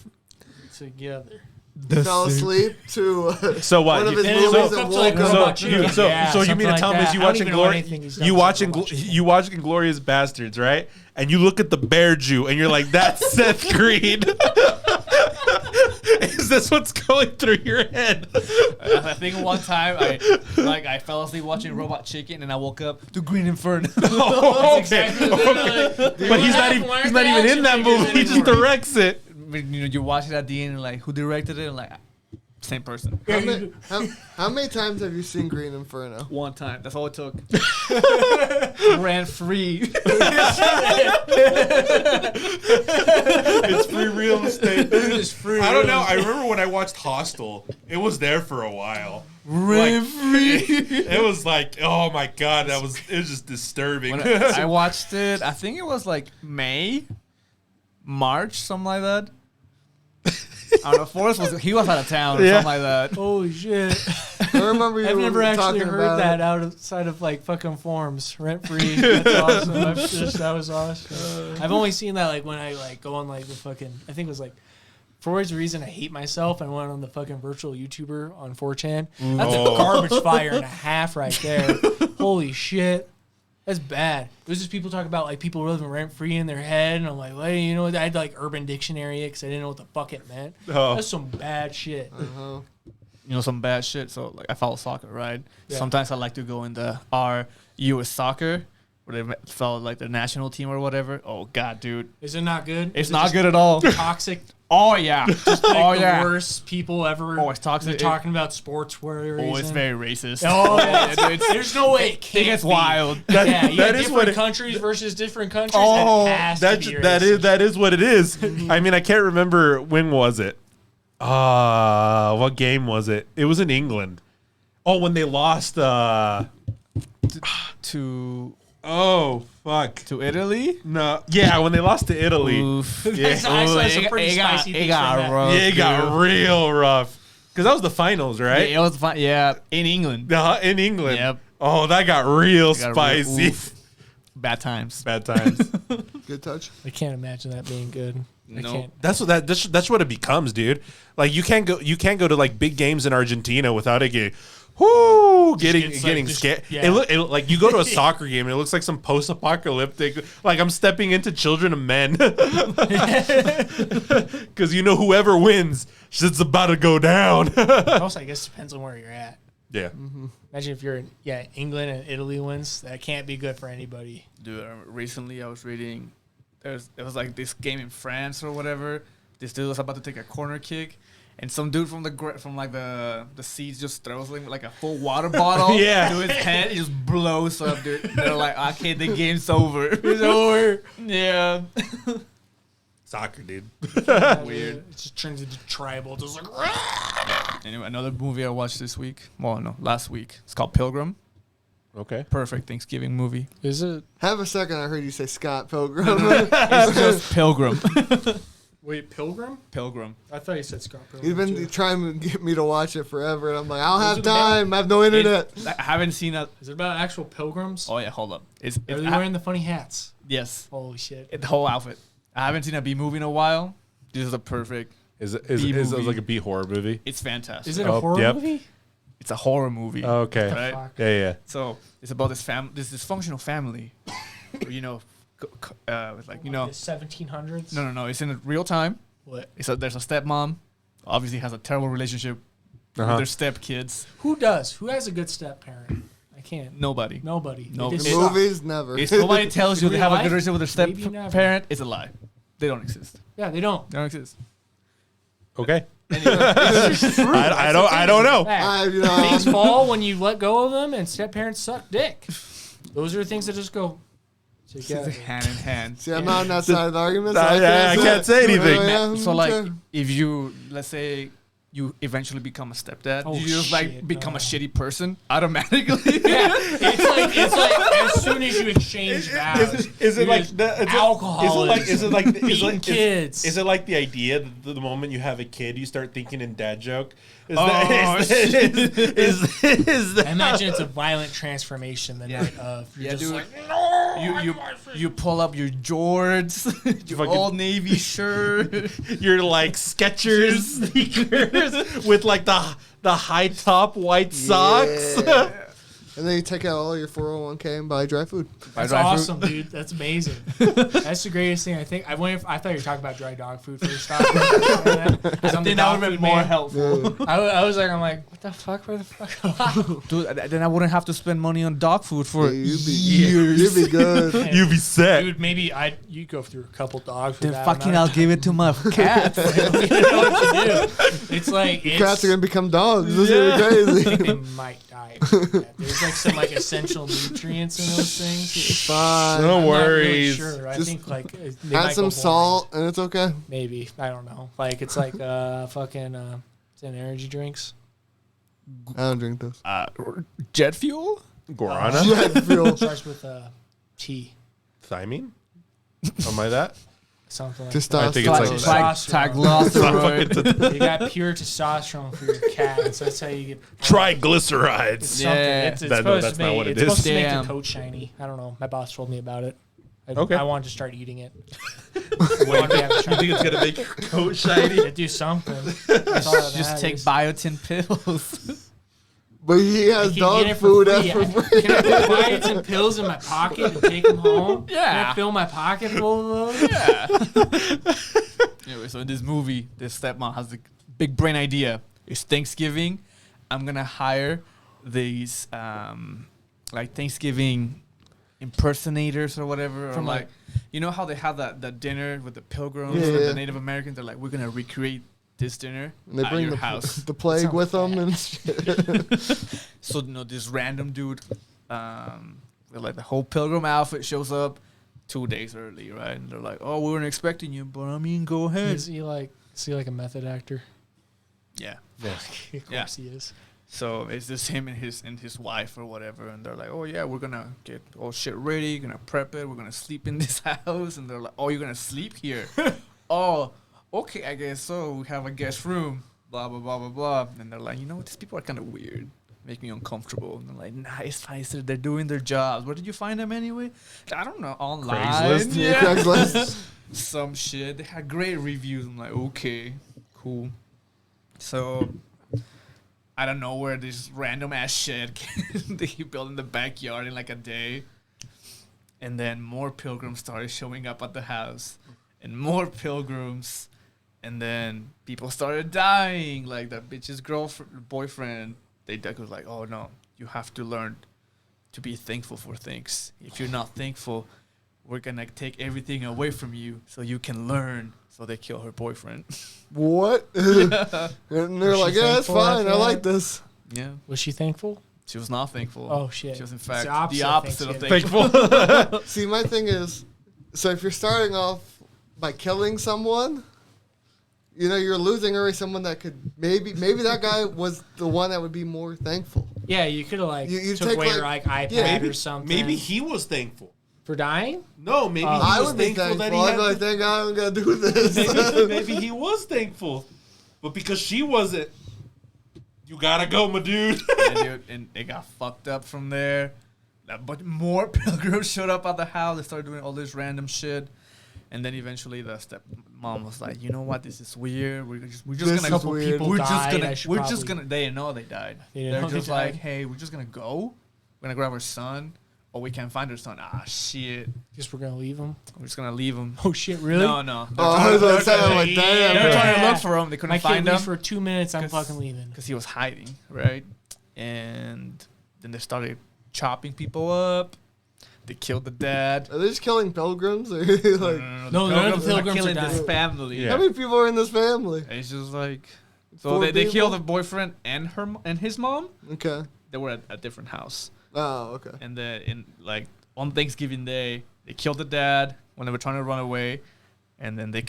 together. Fell asleep to So what? one of his And movies then woke and up to, like, woke up. Robot So Chicken. Yeah, you something mean to like tell me that. is you I don't watching even know Glory? anything he's done You since watching Robot Chicken. you watching Glorious Bastards, right? And you look at the bear Jew, and you're like, "That's Seth Green." Is this what's going through your head? I think one time I fell asleep watching Robot Chicken and I woke up to Green Inferno. Oh, okay. Exactly. But he's not even in that movie. He just directs it. You watch it at the end and like, who directed it? And like, same person. How many times have you seen Green Inferno? One time. That's all it took. Ran free. It's free real estate. It's free. I don't know. I remember when I watched Hostel. It was there for a while. Ran free. It was like, oh my god, it was just disturbing. When I watched it, I think it was like March, something like that. I don't know. Forrest he was out of town or Yeah. something like that. Holy shit! I remember you I've were never actually talking heard about that it. outside of like fucking forums, rent free. That's awesome. That was awesome. I've only seen that like when I like go on like the fucking. I think it was like. For whatever reason, I hate myself. I went on the fucking virtual YouTuber on 4chan. That's a garbage fire and a half right there. Holy shit. That's bad. It was just people talking about like people living rent free in their head, and I'm like, well, you know, I had like Urban Dictionary because I didn't know what the fuck it meant. Oh. That's some bad shit. Uh-huh. Some bad shit. So like I follow soccer, right? Yeah. Sometimes I like to go in the US soccer, where they follow like the national team or whatever. Oh god, dude, Is it not good? it's Is it not just good at all. Toxic. Oh yeah, just Like oh the yeah. worst people ever. Oh, it's toxic. They're talking about sports for a reason. Oh, it's very racist. Oh, it's there's no way it can't gets be. wild. Yeah, you that got is different what it- countries versus different countries. Oh, it has that to be that racist. is what it is. I mean, I can't remember when was it. What game was it? It was in England. Oh, when they lost. To Oh fuck. to Italy. No. Yeah, when they lost to Italy. Oof. Yeah. I saw some pretty spicy it things got from that. rough. Yeah, it got dude. real rough. Because that was the finals, right? Yeah, it was fun. Yeah, in England. In England. Yep. Oh, that got real It got real- spicy. oof. Bad times. Bad times. Good touch. I can't imagine that being good. I No. can't. That's what it becomes, dude. Like you can't go to like big games in Argentina without it getting getting scared. Yeah. It look like you go to a soccer game and it looks like some post-apocalyptic. Like I'm stepping into Children of Men because you know whoever wins, shit's about to go down. Also, I guess it depends on where you're at. Yeah. Imagine if you're in England and Italy wins. That can't be good for anybody. Dude, recently I was reading. It was like this game in France or whatever. This dude was about to take a corner kick, and some dude from the seats just throws like a full water bottle Yeah. to his head. It just blows up, dude. They're like, okay, the game's over. It's over. Yeah. Soccer, dude. Weird. It just turns into tribal. Just like. Anyway, another movie I watched this week. Well, no, last week. It's called Pilgrim. Okay. Perfect Thanksgiving movie. Is it? Have a second. I heard you say Scott Pilgrim. It's just Pilgrim. Wait, Pilgrim? Pilgrim. I thought you said Scott Pilgrim. You've been too. trying to get me to watch it forever, and I'm like, I don't Those have are the best. time. I have no internet. I haven't seen a. Is it about actual pilgrims? Oh yeah, hold up. It's Are they wearing the funny hats? yes, Holy shit. the whole outfit. I haven't seen a B movie in a while. This is a perfect. Is it B-movie. like a B horror movie? It's fantastic. Is it a Oh, horror yep. movie? It's a horror movie. Okay. Right? Fuck. Yeah. So it's about this this dysfunctional family. Where, with like The 1700s? no. It's in real time. What? There's a stepmom. Obviously has a terrible relationship with their stepkids. Who does? Who has a good step parent? I can't. Nobody. Nobody. No. They In suck. movies, never. If nobody tells you In they real have a good life? relationship with their Maybe step never. parent, it's a lie. They don't exist. Yeah, they don't. They don't exist. Okay. Anyway, I don't know. Fact. Things fall when you let go of them, and step parents suck dick. Those are the things that just go together. hand in hand. See, I'm not on that side of the argument. So I can't say anything. So like, if you let's say you eventually become a stepdad, Oh, you just like shit, become no. a shitty person automatically. Yeah, it's like as soon as you exchange vows, Is it you like just alcoholism? Is it like beating kids? Is it like the idea that the moment you have a kid, you start thinking in dad joke? Is Oh, that I imagine it's a violent transformation the night of. You're Yeah, just dude. like, no, You pull up your Jorts, your fucking- Old Navy shirt. you're like Skechers sneakers with like the high top white socks? Yeah. And then you take out all your 401k and buy dry food. That's awesome, dude. That's amazing. That's the greatest thing. I think. I thought you were talking about dry dog food first off. I Then that would have been more helpful. I was like, what the fuck? Where the fuck? Dude, then I wouldn't have to spend money on dog food for Yeah, years. You'd be good. You be set. Dude, maybe you go through a couple dogs. Then fucking I'll give it to my cats. You know what to do. It's like Cats are gonna become dogs. This is I think crazy. they might die. Yeah, there's like some like essential nutrients in those things. Fine. No I'm not really worries. sure. I Just think like they Add might some go salt and it's okay. blind. Maybe I don't know. Like it's like fucking it's an energy drinks. I don't drink those. Jet fuel? Guarana? Jet fuel. Starts with T. Thymine? Something like that? Something like Just that. I think it's like Triglyceride. You got pure testosterone for your cat, so that's how you get. It's Triglycerides. something. Yeah. It's No, supposed that's to not make, what it it's is. supposed to make Damn. the coat shiny. I don't know. My boss told me about it. Okay. I wanted to start eating it. You think it's gonna make your coat shiny? Yeah, do something. That's all that Just take matters. biotin pills. But he has I can dog get it food for free. for free. Can I put biotin pills in my pocket and take them home? Can Yeah. I fill my pocket full of those? Yeah. Anyway, so in this movie, this stepmom has the big brain idea. It's Thanksgiving. I'm gonna hire these like Thanksgiving impersonators or whatever. From or like- like, you know how they have that dinner with the pilgrims Yeah, and yeah. the Native Americans? They're like, we're gonna recreate this dinner And they at bring your the, house. the plague sounds with them bad. and shit. So this random dude, with like the whole pilgrim outfit shows up 2 days early, right? And they're like, "Oh, we weren't expecting you, but I mean, go ahead." Is he like a method actor? Yeah. Of course Yeah. he is. So it's just him and his wife or whatever, and they're like, oh yeah, we're gonna get all shit ready, gonna prep it, we're gonna sleep in this house, and they're like, oh, you're gonna sleep here? Oh, okay, I guess so. We have a guest room, blah blah blah blah blah, and they're like, you know, these people are kind of weird, make me uncomfortable. And they're like, nah, it's fine, sir. They're doing their jobs. Where did you find them anyway? I don't know, online. Craigslist? Yeah, Craigslist. Some shit. They had great reviews. I'm like, okay, cool. So I don't know where this random ass shit that he built in the backyard in like a day. And then more pilgrims started showing up at the house. And more pilgrims. And then people started dying. Like that bitch's girlfriend, boyfriend. They was like, oh no, you have to learn to be thankful for things. If you're not thankful, we're gonna take everything away from you so you can learn. So they kill her boyfriend. What? Yeah. And they're Was she like, yeah, it's thankful fine. after I that? like this. Yeah. Was she thankful? She was not thankful. Oh, shit. She was in It's fact the the opposite opposite of of thankful. Thankful. See, my thing is, so if you're starting off by killing someone, you know, you're losing already someone that could maybe that guy was the one that would be more thankful. Yeah, you could have like You took take, away like- your like iPad maybe, or something. maybe he was thankful. for dying. No, maybe he I was would be thankful thankful. that he I'd be had. like, thank God I'm gonna do this. Maybe he was thankful, but because she wasn't, you gotta go, my dude. And it got fucked up from there. But more pilgrims showed up at the house. They started doing all this random shit. And then eventually the stepmom was like, you know what, this is weird. We're just This gonna is weird. people we're died. I just should gonna probably- they didn't know they died. They didn't They're know they just like, died. hey, we're just gonna go. We're gonna grab our son. Oh, we can't find our son. Ah, shit. Just we're gonna leave him. We're just gonna leave him. Oh shit, really? No. Oh, I was gonna say, I'm like, damn. They're trying to Yeah. look for him. They couldn't My kid find him leaves for 2 minutes. I'm 'Cause- fucking leaving. because he was hiding, right? And then they started chopping people up. They killed the dad. Are they just killing pilgrims? Or like, No, none of the pilgrims are killing dying. this family. Yeah. how many people are in this family? It's just like so Four they people? killed the boyfriend and and his mom. Okay. They were at a different house, Oh, okay. and like on Thanksgiving Day they killed the dad when they were trying to run away, and then the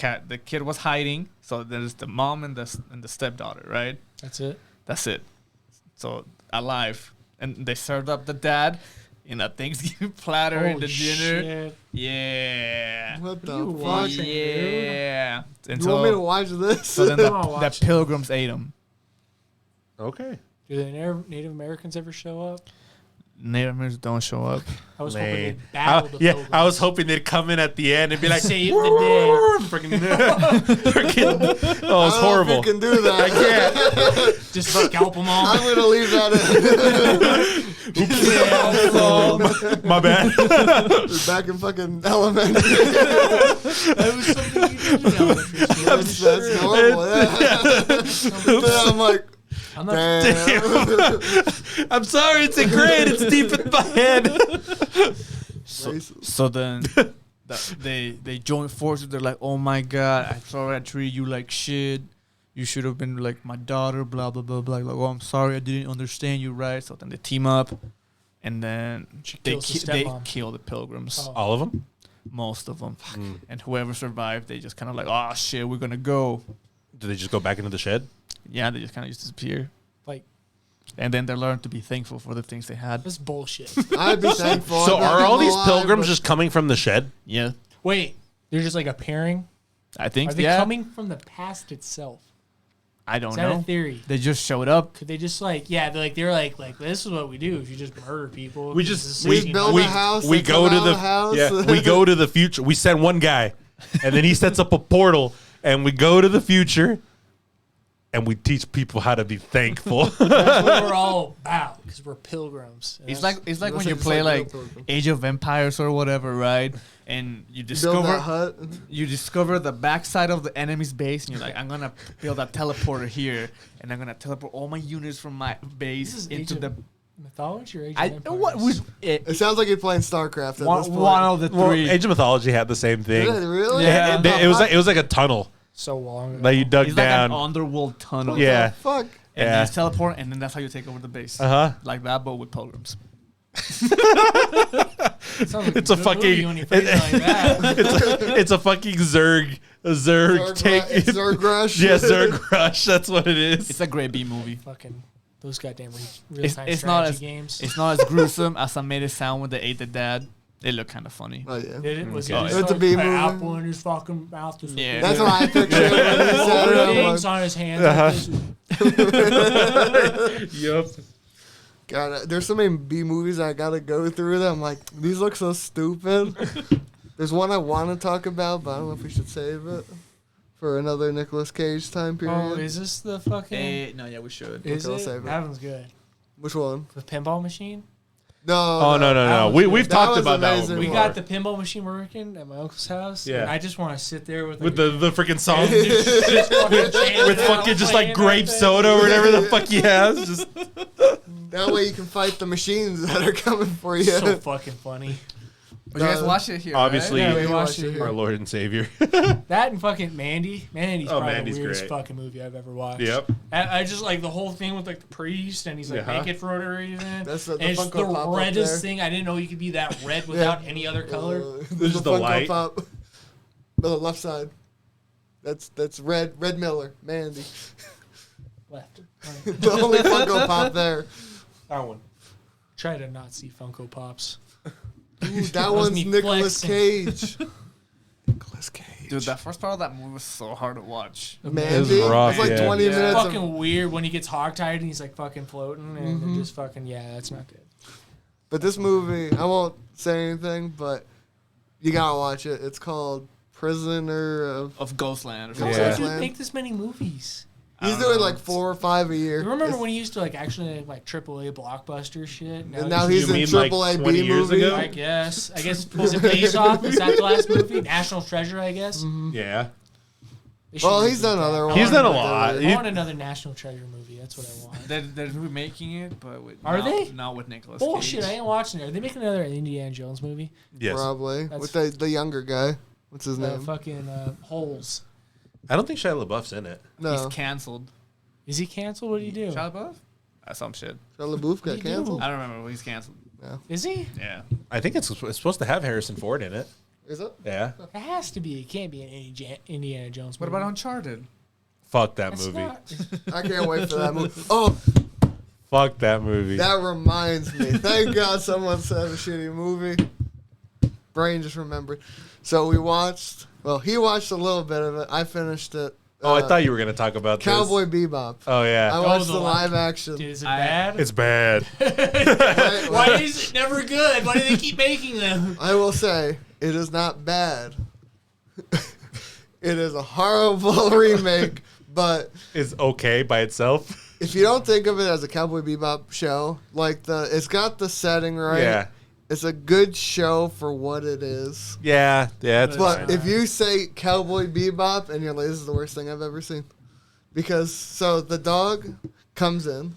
kid was hiding. So there's the mom and the stepdaughter, right? That's it. That's it. So alive, and they served up the dad in a Thanksgiving platter in the dinner. Shit. Yeah. What What are you the fuck? watching, dude? Yeah. And You want me to watch this? so then I'm not the watching. pilgrims ate him. Okay. Do the Native Americans ever show up? Native Americans don't show up. I was Man. hoping they'd battle the pilgrims. I was hoping they'd come in at the end and be like, Save the day. freaking, oh, it's I don't know if horrible. you can do that. Just scalp them all. I'm gonna leave that in. My bad. We're back in fucking elementary. That was something you did in elementary school. That's normal. Yeah. Then I'm like, I'm not damn. I'm sorry, it's a grade. It's deep in my head. Racist. So then they join forces. They're like, oh my God, I'm sorry I treated you like shit. You should have been like my daughter, blah, blah, blah, blah. Like, oh, I'm sorry I didn't understand you right. So then they team up. And then they kills the they stepmom. kill the pilgrims. Oh. All of them? Most of them. And whoever survived, they just kind of like, oh shit, we're going to go. Do they just go back into the shed? Yeah, they just kind of just disappear. like And then they learn to be thankful for the things they had. this bullshit. I'd be thankful. So I'd let are all them these alive, pilgrims but- just coming from the shed? Yeah, Wait, they're just like appearing. I think. Are they yeah, coming from the past itself? I don't Is that a know. theory? They just showed up. Could they just like they're like this is what we do if you just murder people. We This just- is We 16 build we a house. we they go come to out the of house. yeah, we go to the future. We send one guy, and then he sets up a portal, and we go to the future, and we teach people how to be thankful. That's what we're all about because we're pilgrims. And It's that's- like when That's you like- play it's like like real pilgrim. Age of Empires or whatever, right? And you Build that discover hut. the backside of the enemy's base, and you're like, I'm gonna build a teleporter here, and I'm gonna teleport all my units from my This base is into Age the. of Mythology or Age of I Empires? what was it? It sounds like you're playing StarCraft at this point. One of the well, three. Age of Mythology had the same thing. Did it really? Yeah. It was like a tunnel so long ago. that you dug It's like down. an underworld tunnel. What Yeah. the fuck? And Yeah. then it's teleport, and then that's how you take over the base. Uh-huh. Like that, but with pilgrims. It sounds like It's a good fucking- movie when you phrase it like that. It's a fucking Zerg take. Zerg Rush. Yeah, Zerg Rush. That's what it is. It's a great B movie. Fucking Those goddamn real-time it's not strategy as games. it's not as gruesome as I made it sound when they ate the dad. They look kind of funny. Oh yeah. Did it? Was Okay. it It's just a B like, movie. apple in his fucking mouth? Just Yeah. That's what I pictured when he said it. I'm things like, on his hands. Like this. Yep. God, there's so many B movies I gotta go through that I'm like, these look so stupid. There's one I want to talk about, but I don't know if we should save it for another Nicolas Cage time period. Oh, is this the fucking? No, yeah, we should. Is Okay, I'll it? save it. That one's good. Which one? The pinball machine. No. Oh no. That was We've good. talked That was about that amazing. one. We before. got the pinball machine working at my uncle's house. Yeah. And I just want to sit there with with like, the freaking song with with fucking just like grape soda or whatever the fuck he has. Just That way you can fight the machines that are coming for you. So fucking funny. But you guys watch it here, Obviously- right? Yeah, we we watched watched it it here. our Lord and Savior. That and fucking Mandy. Mandy's Oh, probably Mandy's the weirdest great. fucking movie I've ever watched. Yep. I just like the whole thing with like the priest and he's like Uh-huh. naked for whatever reason. That's the and it's Funko the Pop up reddest there. thing. I didn't know you could be that red without any other color. This is the Funko light. Pop. The left side. That's Red Miller, Mandy. Left. Right. The only Funko Pop there. That one. Try to not see Funko Pops. Ooh, that was one's me Nicolas flexing. Cage. Nicolas Cage. Dude, that first part of that movie was so hard to watch. Mandy. rough, It's like yeah. 20 Yeah. minutes. Of, Fucking weird when he gets hogtied and he's like fucking floating and then just fucking that's not good. but this movie, I won't say anything, but you gotta watch it. It's called Prisoner of. Of Ghostland or How something. does Yeah. that dude Land. make this many movies? He's don't doing know. like 4 or 5 a year. Remember It's- when he used to like actually like AAA blockbuster shit? And now You he's in mean, like, AAA 20 B years movie. ago? I guess. Was it Face Off? Is that the last movie? National Treasure, I guess. Yeah. They should Well, reboot he's done that. other I ones. He's want done a another- lot. I He- want another National Treasure movie. That's what I want. They're remaking it, but with Are they? Not with Nicolas Bullshit! Cage. I ain't watching it. Are they making another Indiana Jones movie? Yes. Probably. That's- With the younger guy. What's his name? Fucking Holes. I don't think Shia LaBeouf's in it. No. He's canceled. Is he canceled? What did he do? Shia LaBeouf? Some shit. Shia LaBeouf What got do you do? canceled. I don't remember, but he's canceled. Is he? Yeah. I think it's supposed to have Harrison Ford in it. Is it? Yeah. It has to be. It can't be an Indiana Jones What movie. about Uncharted? Fuck that It's movie. not- I can't wait for that movie. Oh, Fuck that movie. that reminds me. Thank God someone said a shitty movie. Brain just remembered. So we watched. Well, he watched a little bit of it. I finished it. Oh, I thought you were gonna talk about Cowboy Bebop. Oh I yeah. watched the the live- live action. Is it I- bad? It's bad. Wait, Why wait. is it never good? Why do they keep making them? I will say it is not bad. It is a horrible remake, but It's okay by itself. if you don't think of it as a Cowboy Bebop show, like it's got the setting right. Yeah. It's a good show for what it is. Yeah. Yeah. It's But- fine. But if you say Cowboy Bebop and you're like, this is the worst thing I've ever seen. Because, so the dog comes in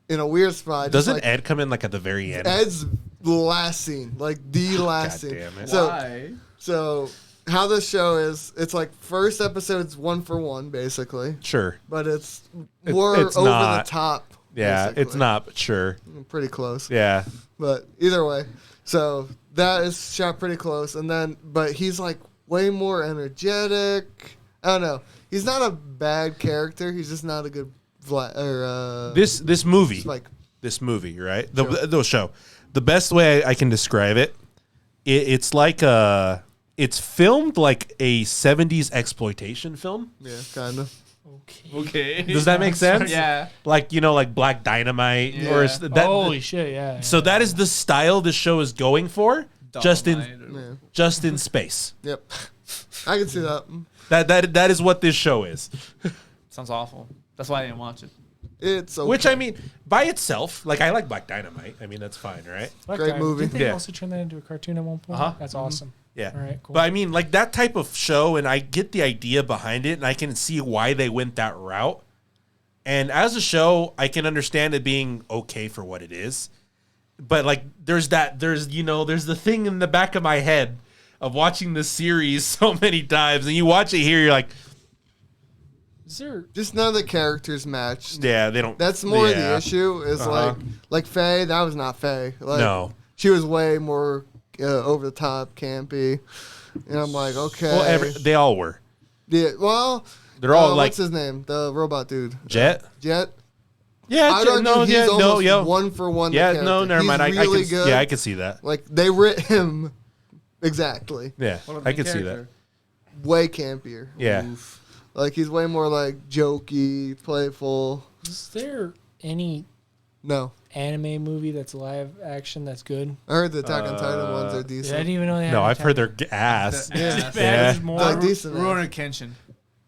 in a weird spot. just Doesn't like, Ed come in like at the very end? Ed's last scene, like the last God scene. damn it. Why? So how this show is, it's like first episode's 1 for 1, basically. Sure. But it's more it's over not. the top. Yeah. It's basically. not, but sure. Pretty close. Yeah. But either way, so that is shot pretty close. And then, but he's like way more energetic. I don't know. He's not a bad character. He's just not a good This movie. like This movie, right? Sure. The show. The best way I can describe it, it's like it's filmed like a 70s exploitation film. yeah, kind of. Okay. Does that make sense? Yeah. Like, you know, like Black Dynamite or Yeah. that. Holy shit! Yeah. So that is the style this show is going for, just Dynamite in or- Yeah. just in space. Yep. I can see that. That is what this show is. Sounds awful. That's why I didn't watch it. It's okay. Which I mean, by itself, like I like Black Dynamite. I mean, that's fine, right? Great movie. Did they Yeah. also turn that into a cartoon at one point? Uh-huh. That's awesome. Yeah. All right, cool. But I mean, like that type of show, and I get the idea behind it, and I can see why they went that route. And as a show, I can understand it being okay for what it is. But like, there's the thing in the back of my head of watching this series so many times, and you watch it here, you're like, Is there? just none of the characters matched. yeah, they don't. That's more yeah. the issue. Is like Faye. That was not Faye. Like, No. she was way more over the top, campy. And I'm like, okay. Well, they all were. yeah. Well, They're all like what's his name? The robot dude. Jet. Jet. Yeah, I'd argue he's almost yo. one for one. Yeah, the no, character. never mind. He's I really can, good. yeah, I can see that. Like they writ him exactly. Yeah, I can see that. Way campier. Yeah. Like he's way more like jokey, playful. Is there any No, anime movie that's live action that's good? I heard the Attack on Titan ones are I decent. didn't even know they had No, a I've heard Attack- their ass. Yeah. Yeah. There's more. Like decent. Rurouni Kenshin.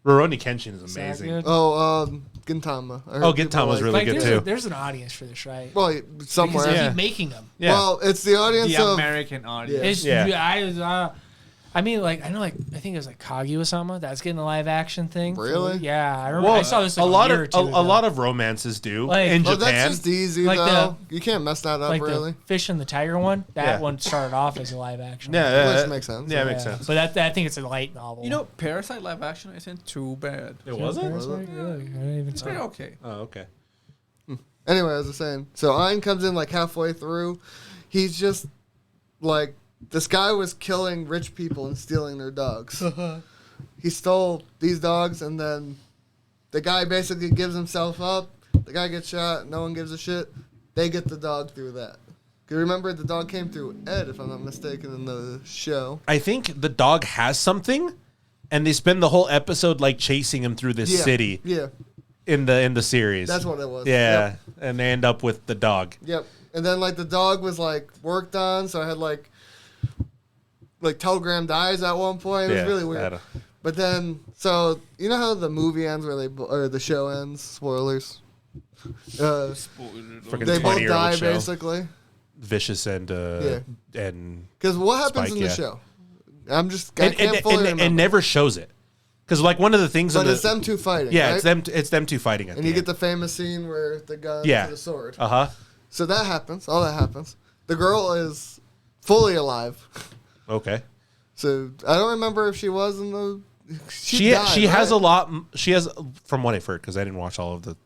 Rurouni Kenshin is Is that amazing. good? Oh, Gintama. I heard Oh, people Gintama's really Like, good there's, too. there's an audience for this, right? Well, somewhere. Because they Yeah. keep making them. Yeah. Well, it's the audience The of. American audience. Yeah. It's, I mean, like I know, like I think it was like Kaguya-sama that's getting a live action thing. Really? Yeah, I remember. Well, I saw this like a lot year of or two a ago. lot of romances do Like- in Well, Japan. that's just easy Like though. You can't mess that up like really. the Fish and the Tiger one. That Yeah. one started off as a live action. Yeah, Which makes sense. Yeah, it makes sense. But that I think it's a light novel. You know, Parasite live action isn't too bad. It wasn't. Parasite? Really? I didn't even It's see pretty it. okay. Oh, okay. Anyway, as I was saying, so Ein comes in like halfway through. He's just like this guy was killing rich people and stealing their dogs. He stole these dogs, and then the guy basically gives himself up. The guy gets shot. No one gives a shit. They get the dog through that. 'Cause remember, the dog came through Ed, if I'm not mistaken, in the show. I think the dog has something, and they spend the whole episode like chasing him through this city Yeah, in the series. that's what it was. Yeah, Yep. and they end up with the dog. Yep. And then like the dog was like worked on, so I had like Telegram dies at one point. It was really I weird. don't- But then, so you know how the movie ends where or the show ends? Spoilers. Freaking They both 20-year-old die show. basically. Vicious and and Because what happens Spike, in the yeah. show? I can't fully remember. and never shows it because like one of the things But in the it's them two fighting. yeah right? it's them two fighting at And the you end. get the famous scene where the gun Yeah. to the sword. Uh-huh. So that happens. All that happens. The girl is fully alive. Okay. So I don't remember if she was in the. She died, has right? a lot. She has, from what I've heard, because I didn't watch all of the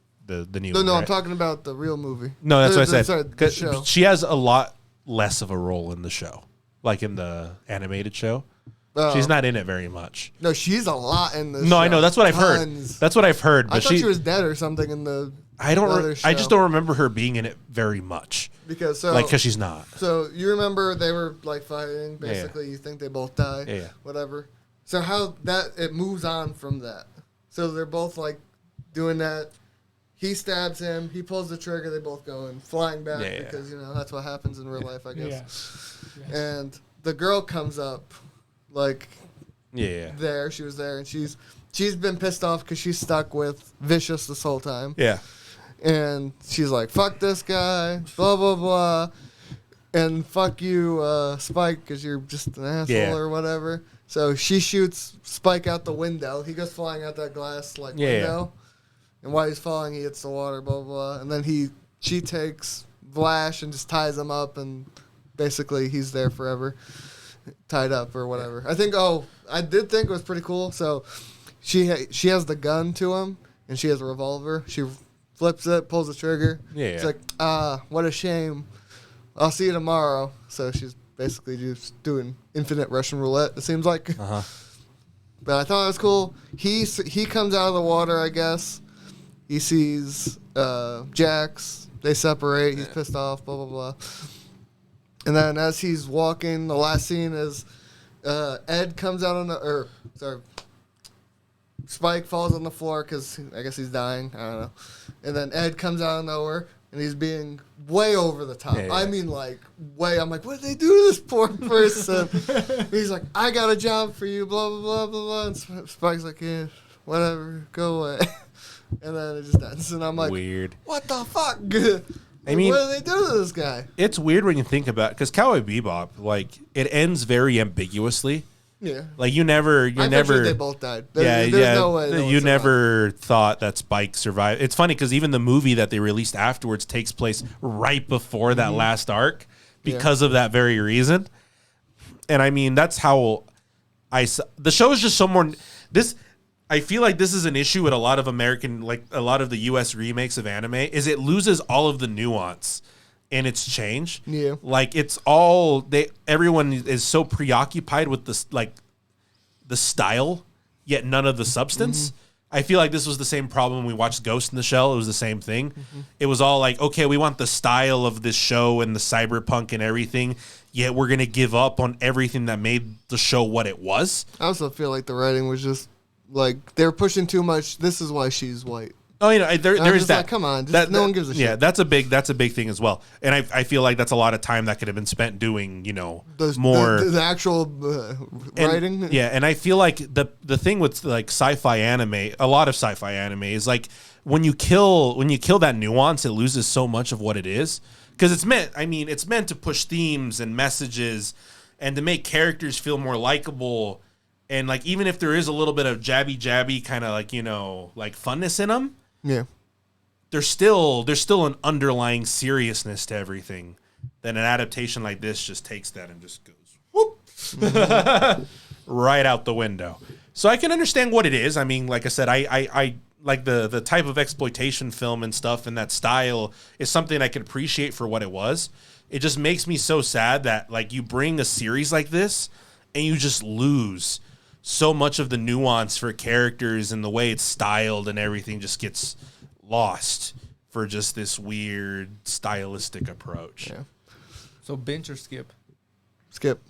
new. No, one, I'm right? talking about the real movie. No, that's what I said. Sorry, the 'Cause show. she has a lot less of a role in the show, like in the animated show. Oh. She's not in it very much. No, she's a lot in this. No, I show. know. That's what I've heard. Tons. That's what I've heard. I But thought she was dead or something in the. I don't. other I show. just don't remember her being in it very much. Because so. Like, because she's not. So you remember they were like fighting. Basically, you think they both die. Yeah. Whatever. So how that it moves on from that. So they're both like doing that. He stabs him. He pulls the trigger. They both go and flying back Yeah. because that's what happens in real life, I guess. Yeah. And the girl comes up, like Yeah. there. She was there, and she's been pissed off because she's stuck with Vicious this whole time. Yeah. And she's like, "Fuck this guy," blah blah blah, and "Fuck you, Spike, because you're just an asshole Yeah. or whatever." So she shoots Spike out the window. He goes flying out that glass window, and while he's falling, he hits the water, blah blah. And then she takes Vlash and just ties him up, and basically he's there forever, tied up or whatever. I think. I did think it was pretty cool. So she has the gun to him, and she has a revolver. She flips it, pulls the trigger. Yeah. It's like, what a shame. I'll see you tomorrow. So she's basically just doing infinite Russian roulette, it seems like. Uh-huh. But I thought it was cool. He comes out of the water, I guess. He sees Jax. They separate. He's pissed off, blah, blah, blah. And then as he's walking, the last scene is Ed comes out Spike falls on the floor because I guess he's dying. I don't know. And then Ed comes out of nowhere, and he's being way over the top. Yeah, yeah. I mean, like, way. I'm like, what did they do to this poor person? He's like, I got a job for you, blah, blah, blah, blah, blah. And Spike's like, yeah, whatever, go away. And then it just ends. And I'm like, Weird. what the fuck? I mean, what did they do to this guy? It's weird when you think about it, because Cowboy Bebop, like, it ends very ambiguously. Yeah. Like, you're I'm pretty never. sure they both died. Yeah, There's no way. no one you survived. never thought that Spike survived. It's funny because even the movie that they released afterwards takes place right before that last arc because of that very reason. And I mean, that's how the show is just so more. I feel like this is an issue with a lot of American, like a lot of the U.S. remakes of anime, is it loses all of the nuance in its change. Yeah. Like it's all everyone is so preoccupied with this, like the style, yet none of the substance. I feel like this was the same problem when we watched Ghost in the Shell. It was the same thing. It was all like, okay, we want the style of this show and the cyberpunk and everything, yet we're going to give up on everything that made the show what it was. I also feel like the writing was just like they're pushing too much. This is why she's white. Oh, you know, there is that. Like, come on, no one gives a shit. Yeah, that's a big thing as well. And I feel like that's a lot of time that could have been spent doing, more the actual writing. Yeah, and I feel like the thing with like sci-fi anime, a lot of sci-fi anime is like when you kill that nuance, it loses so much of what it is because it's meant to push themes and messages and to make characters feel more likable. And like even if there is a little bit of jabby kind of like like funness in them. Yeah, There's still an underlying seriousness to everything. Then an adaptation like this just takes that and just goes whoop right out the window. So I can understand what it is. I mean, like I said, I like the type of exploitation film and stuff and that style is something I could appreciate for what it was. It just makes me so sad that like you bring a series like this and you just lose so much of the nuance for characters and the way it's styled and everything just gets lost for just this weird stylistic approach. Yeah. So binge or skip? Skip.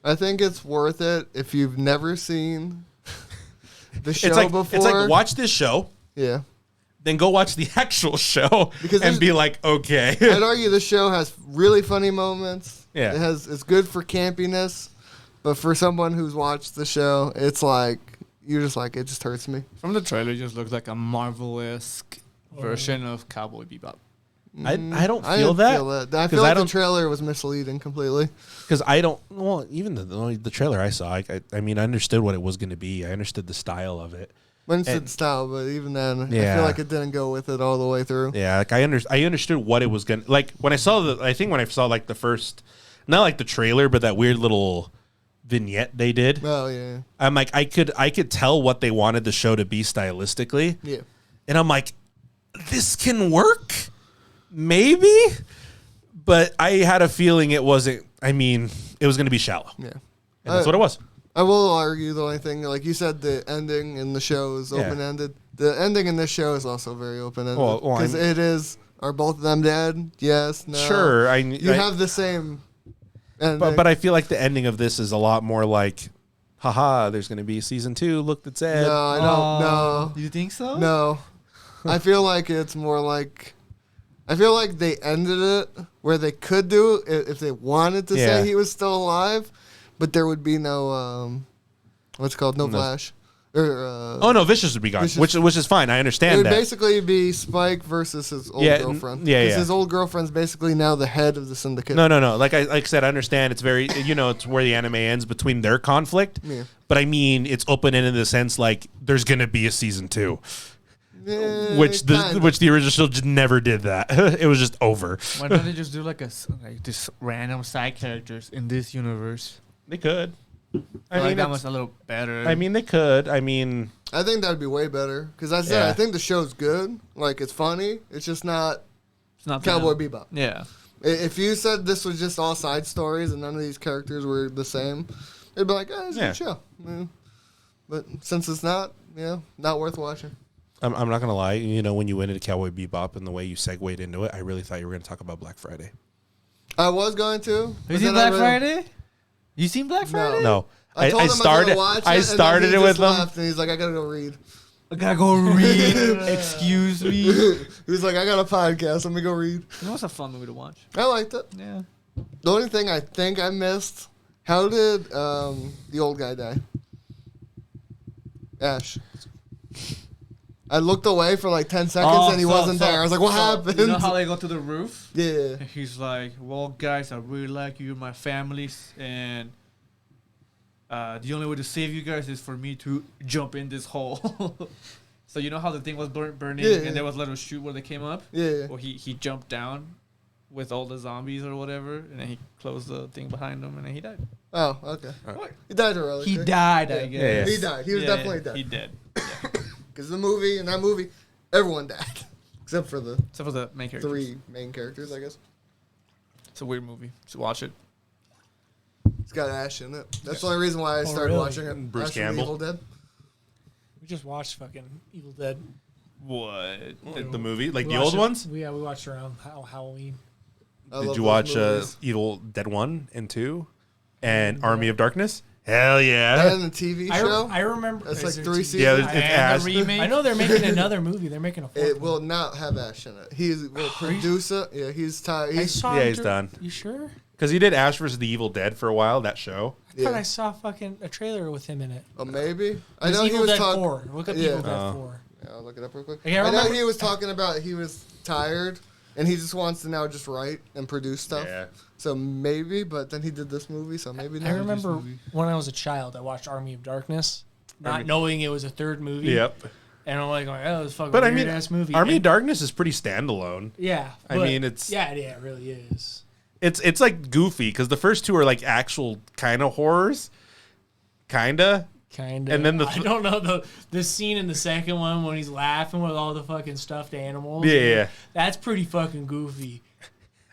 I think it's worth it if you've never seen the show before. It's like watch this show. Yeah. Then go watch the actual show and be like, okay. I'd argue the show has really funny moments. Yeah. It's good for campiness. But for someone who's watched the show, it's like, you're just like, it just hurts me. From the trailer, it just looks like a Marvel-esque version of Cowboy Bebop. I don't I feel didn't that. feel that. I feel like the trailer was misleading completely. Because even the trailer I saw, I mean, I understood what it was going to be. I understood the style of it. When it's in style, but even then, I Yeah. feel like it didn't go with it all the way through. Yeah, like I understood what it was going to, like when I saw like the first, not like the trailer, but that weird little vignette they did. Oh yeah. I'm like, I could tell what they wanted the show to be stylistically. Yeah. And I'm like, this can work, maybe, but I had a feeling it wasn't. I mean, it was going to be shallow. Yeah. And that's what it was. I will argue the only thing, like you said, the ending in the show is open ended. The ending in this show is also very open ended because it is. Are both of them dead? Yes. No. Sure. You have the same. But I feel like the ending of this is a lot more like, haha, there's going to be season 2. Look, that's it. No, I don't. No. You think so? No. I feel like it's more like. I feel like they ended it where they could do it if they wanted to say he was still alive, but there would be no what's it called? No Flash. Or no, Vicious would be gone, which is fine. I understand it would that. basically be Spike versus his old girlfriend. Because his old girlfriend's basically now the head of the syndicate. No. Like I said, I understand. It's very it's where the anime ends between their conflict. Yeah. But I mean, it's open ended in the sense like there's gonna be a season 2. Which the original show just never did that. It was just over. Why don't they just do like this random side characters in this universe? They could. I mean, that was a little better. I mean, they could. I mean, I think that would be way better because I said I think the show's good. Like it's funny. It's just not. It's not Cowboy Bebop. Yeah. If you said this was just all side stories and none of these characters were the same, it'd be like, it's a good show. Yeah. But since it's not, not worth watching. I'm not gonna lie. When you went into Cowboy Bebop and the way you segued into it, I really thought you were gonna talk about Black Friday. I was going to. You seen Black Friday? You seen Black Friday? No. I told him I started it with him. And he's like, I gotta go read. I gotta go read. Excuse me. He was like, I got a podcast. Let me go read. It was a fun movie to watch. I liked it. Yeah. The only thing I think I missed, how did the old guy die? Ash. I looked away for like 10 seconds and he wasn't there. I was like, what happened? You know how they go to the roof? Yeah. And he's like, well, guys, I really like you. You're my families. And the only way to save you guys is for me to jump in this hole. So you know how the thing was burning and there was a little chute where they came up? Yeah. Well, he jumped down with all the zombies or whatever. And then he closed the thing behind him and then he died. Oh, okay. What? He died early. He died, I guess. Yeah. He died. He was definitely dead. He did. Because in that movie, everyone died. Except for the main characters. 3 main characters, I guess. It's a weird movie. So watch it. It's got Ash in it. That's the only reason why I started watching it. Bruce Ash from Campbell. Evil Dead. We just watched fucking Evil Dead. What? The movie, like We the watched old it- ones. Yeah, we watched around Halloween. I Did love you those watch movies. Evil Dead 1 and 2 and Army of Darkness? Hell yeah. And the TV show? I remember. That's is like there 3 TV? seasons. Yeah, it's And Ash. the remake. I know they're making another movie. They're making a fourth. It one. will not have Ash in it. He will produce it. Yeah, he's tired. I He's, saw Yeah, him he's done. You sure? Because he did Ash vs. the Evil Dead for a while, that show. I thought Yeah. I saw fucking a trailer with him in it. oh, maybe. I It's know he Evil was Dead talking. 4. Look up Yeah. Evil Dead Oh. 4. Yeah, I'll look it up real quick. Yeah, I I know remember- he was talking about he was tired and he just wants to now just write and produce stuff. Yeah. So maybe, but then he did this movie, so maybe not. I remember when I was a child, I watched Army of Darkness, not Army- knowing it was a third movie. Yep. And I'm like, oh, it was a fucking But I weird mean, ass movie. Army of And- Darkness is pretty standalone. Yeah. I but- mean, it's Yeah, it really is. it's like goofy because the first two are like actual kind of horrors, kinda. Kind of. And then the I don't know the scene in the second one when he's laughing with all the fucking stuffed animals. Yeah. That's pretty fucking goofy.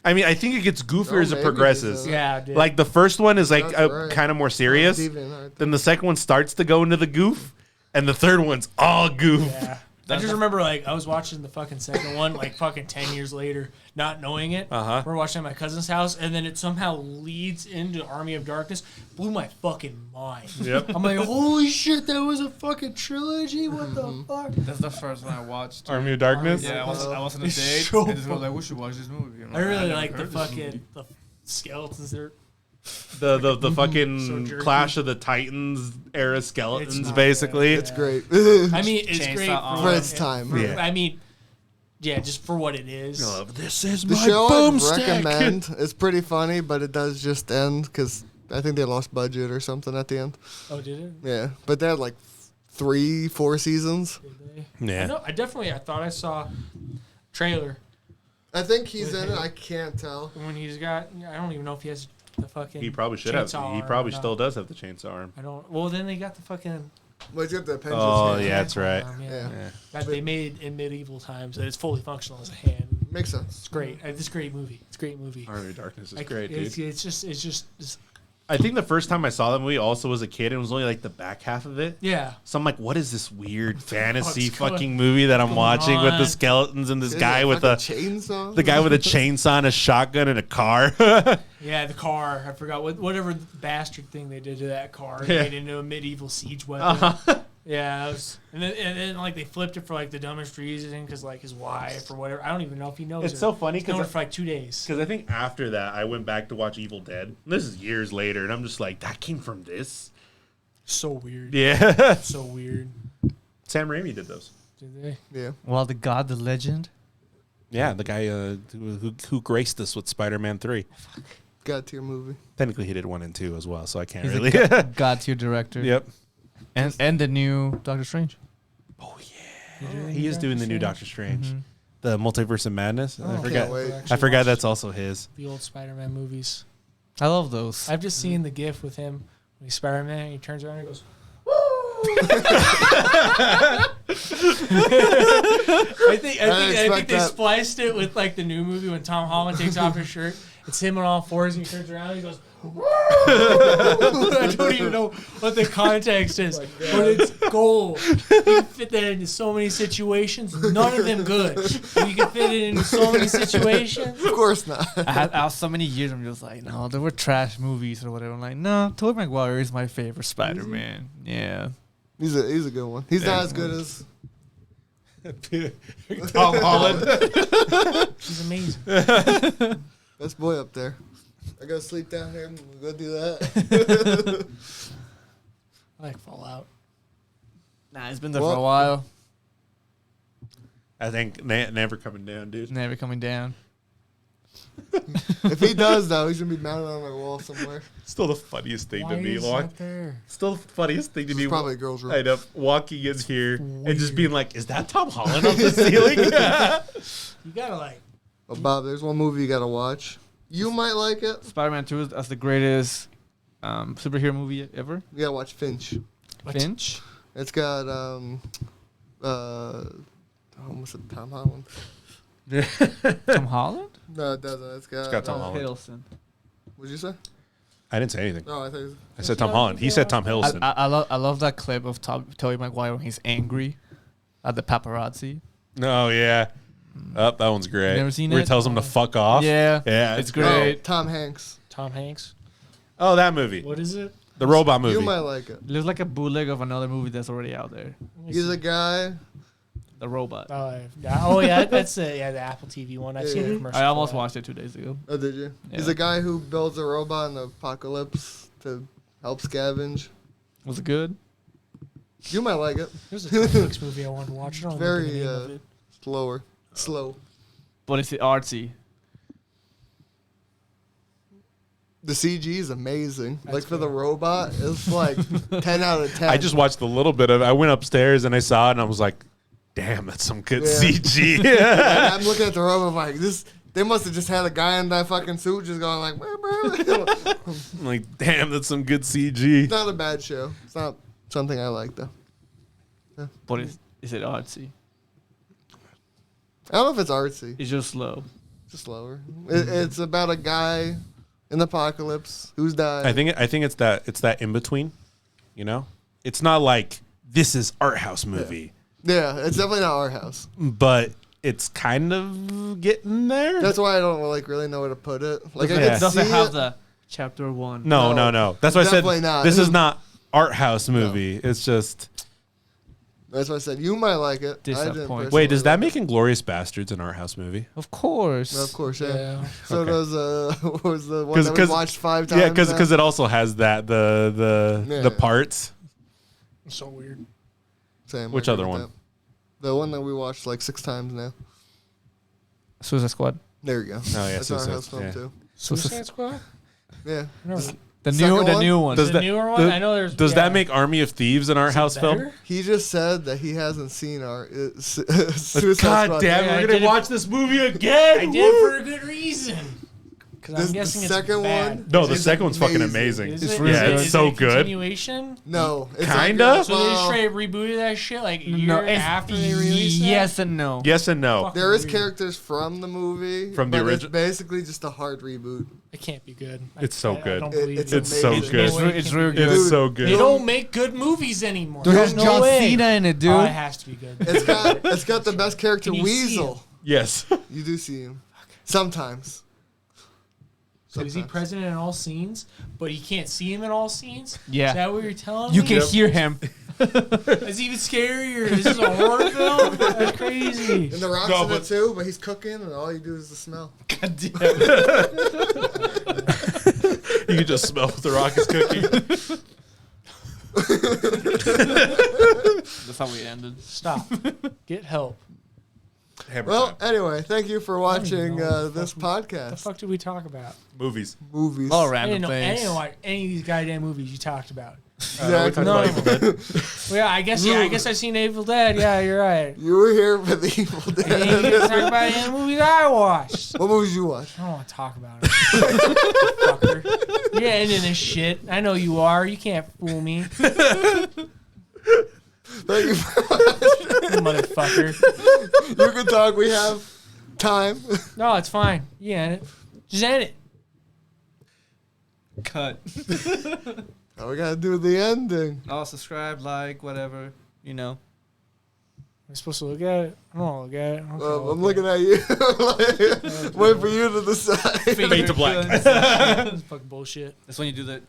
I mean, I think it gets goofier Oh, as it maybe, progresses. so- Yeah, dude. Like the first one is like That's right. kind of more serious. Deviant, Then the second one starts to go into the goof, and the third one's all goof. Yeah. I just remember, like, I was watching the fucking second one, like, fucking 10 years later, not knowing it. Uh-huh. We're watching at my cousin's house, and then it somehow leads into Army of Darkness. Blew my fucking mind. Yep. I'm like, holy shit, that was a fucking trilogy? What Mm-hmm. the fuck? That's the first one I watched. Army of Darkness. Yeah, I was on a It's date. so and just was fun. like, we should watch this movie. I'm I really never like the heard this fucking movie. the skeletons there. The So fucking jerky. Clash of the Titans era skeletons, It's not basically. It's great. I mean, it's Chainsaw great Arm. For its time. for- Yeah. I mean, yeah, just for what it is. This is The my show I'd boomstick. recommend. It's pretty funny, but it does just end because I think they lost budget or something at the end. Oh, did it? Yeah, but they had like 3-4 seasons. Did they? Yeah. I know. I thought I saw trailer I think he's With in it. him. I can't tell. when he's got. I don't even know if he has the fucking. He probably should have. chainsaw He arm probably or still not. does have the chainsaw arm. I don't. Well, then they got the fucking. Well, he's got the pendulum. Oh, hand. yeah, that's right. arm, Yeah. Yeah. That they made in medieval times. That it's fully functional as a hand. Makes sense. It's great. It's a great movie. It's a great movie. Army of Darkness is Like, great, dude. it's just I think the first time I saw that movie also was a kid and it was only like the back half of it. yeah. So I'm like, what is this weird fantasy fuck's going- fucking movie that I'm watching with the on? skeletons and this Is guy it with a fucking chainsaw. the guy with a chainsaw and a shotgun and a car? Yeah, the car. I forgot whatever bastard thing they did to that car. Yeah. Made it into a medieval siege weapon. Yeah, it was, and then like they flipped it for like the dumbest reason because like his wife or whatever. I don't even know if he knows. It's her. so funny He's known her because for like 2 days. I think after that I went back to watch Evil Dead. This is years later, and I'm just like, that came from this. So weird. Yeah. So weird. Sam Raimi did those. Did they? Yeah. Well, the God, the legend. Yeah, the guy who graced us with Spider-Man 3. God tier movie. Technically, he did 1 and 2 as well, so I can't He's really. a God tier director. Yep. And the new Doctor Strange. Oh yeah, he is doing the new Doctor Strange, the Multiverse of Madness. I Oh, forgot. can't wait. I forgot that's also his. The old Spider-Man movies. I love those. I've just seen the GIF with him when he's Spider-Man. And he turns around and goes. I think expect they that. spliced it with like the new movie when Tom Holland takes off his shirt. It's him on all fours and he turns around and he goes. I don't even know what the context is, but it's gold. You can fit that into so many situations. None of them good. But you can fit it into so many situations. Of course not. I was so many years. I'm just like, no, there were trash movies or whatever. I'm like, no, Tobey Maguire is my favorite Spider-Man. Yeah. He's a good one. He's not as good as. Tom Holland. He's amazing. Best boy up there. I go sleep down here and we'll go do that. I like Fallout. Nah, it's been there Well- for a while. I think never coming down, dude. Never coming down. If he does, though, he's going to be mounted on my wall somewhere. Still the funniest thing Why to me. is that there? Still the funniest thing to It's me. probably a girl's room. I know, walking in here and just Weird. being like, "Is that Tom Holland on the ceiling?" You gotta like. Well, Bob, there's one movie you got to watch. You might like it. Spider-Man 2 is the greatest superhero movie ever. You got to watch Finch. What? Finch. It's got, what's it, Tom Holland? Tom Holland? No, it doesn't. It's got got Tom Oh, Holland. Hiddleston. What'd you say? I didn't say anything. Oh, I think. I said Tom Holland. He said Tom Hiddleston. I love that clip of Tobey Maguire when he's angry at the paparazzi. Oh, yeah. Oh, that one's great. You never seen Where it? he tells him to fuck off. Yeah. Yeah. It's Oh, great. Tom Hanks. Tom Hanks. Oh, that movie. What is it? The robot movie. You might like it. It looks like a bootleg of another movie that's already out there. He's a guy. The Robot. Yeah, that's the Apple TV one. I've seen Yeah. the commercial. I almost for that. watched it 2 days ago. Oh, did you? Yeah. He's a guy who builds a robot in the apocalypse to help scavenge. Was it good? You might like it. There's a Netflix movie I wanted to watch. I don't remember Very the name of it. slow. But is it artsy? The CG is amazing. That's like for the fair. robot, it's like 10 out of 10. I just watched a little bit of it. I went upstairs and I saw it and I was like, damn, that's some good Yeah. CG. Like, I'm looking at the robot I'm like this. They must have just had a guy in that fucking suit just going like. I'm like, damn, that's some good CG. It's not a bad show. It's not something I like though. But is it artsy? I don't know if it's artsy. It's just slow. It's just slower. It's about a guy in the apocalypse who's died. I think it's that in between, you know? It's not like this is art house movie, Yeah, it's definitely not our house. but it's kind of getting there. That's why I don't really know where to put it. Like I Yeah. It can doesn't see have it. the chapter 1. No. That's why I said Definitely not. this is not art house movie. It's just That's why I said you might like it. I didn't Disappoint. wait. Does that personally make Inglorious Bastards an art house movie? Of course. like it. Of course, yeah. Yeah. So Okay. does what was the one that we watched 5 times? Yeah, now? because it also has that the Yeah. parts. It's so weird. Same, Which I other agree with one? that. The one that we watched like 6 times now. Suicide Squad. There you go. Oh, yeah, That's our Suicide- house film yeah. too. Suicide Squad? Yeah. No. The Second new one? one. Does The that- newer one? does- I know there's. Does yeah. that make Army of Thieves an art Is it house film? better? He just said that he hasn't seen our Suicide God Squad. damn, Yeah, I we're did gonna it- watch this movie again. I did it for a good reason. Because This- I'm the guessing it's second bad. one? No, the It's second one's fucking amazing. amazing. Is It's it? really Is good. it- It's is so it a good. Continuation? No. It's Kinda? Like, So they straight rebooted that shit like a year it's- after they released it? Yes and no. Yes and no. Fuck. there is Weird. characters from the movie. From the but origi- It's basically just a hard reboot. It can't be good. It's so good. I don't It- believe it's you. It's so amazing. good. No way it It's can real be good. It's Dude, so They good. don't make good movies anymore. There's no John way. Cena in it, dude. Oh, it has to be good. It's got the best character, Can you see Weasel. Yes. You do see him sometimes. So is he present in all scenes, but you can't see him in all scenes? Yeah. Is that what you're telling You me? can hear him. It's even scarier. This is a horror film? That's crazy. And the Rock's No, in but- it too, but he's cooking, and all you do is the smell. God damn. You can just smell what the Rock is cooking. That's how we ended. Stop. Get help. Hammer Well, time. anyway, thank you for don't even watching know what the this What the podcast. fuck did we talk about? Movies. Movies. All I random didn't things. watch any of these goddamn movies you talked about. Exactly. None of them. Well, yeah, I guess I've seen Evil Dead. Yeah, you're right. You were here for the Evil And you didn't Dead. talk about any of the movies I watched. What movies you watch? I don't want to talk about it. Fucker. You're ending this shit. I know you are. You can't fool me, you Thank you. motherfucker. You can talk. We have time. No, it's fine. You end it. Just end it. Cut. Now we gotta do the ending. I'll subscribe, like, whatever. You know. I'm supposed to look at it. I don't want to look at it. I'm looking at you. Like, wait for you to decide. Fade to black. It's fucking bullshit. That's when you do the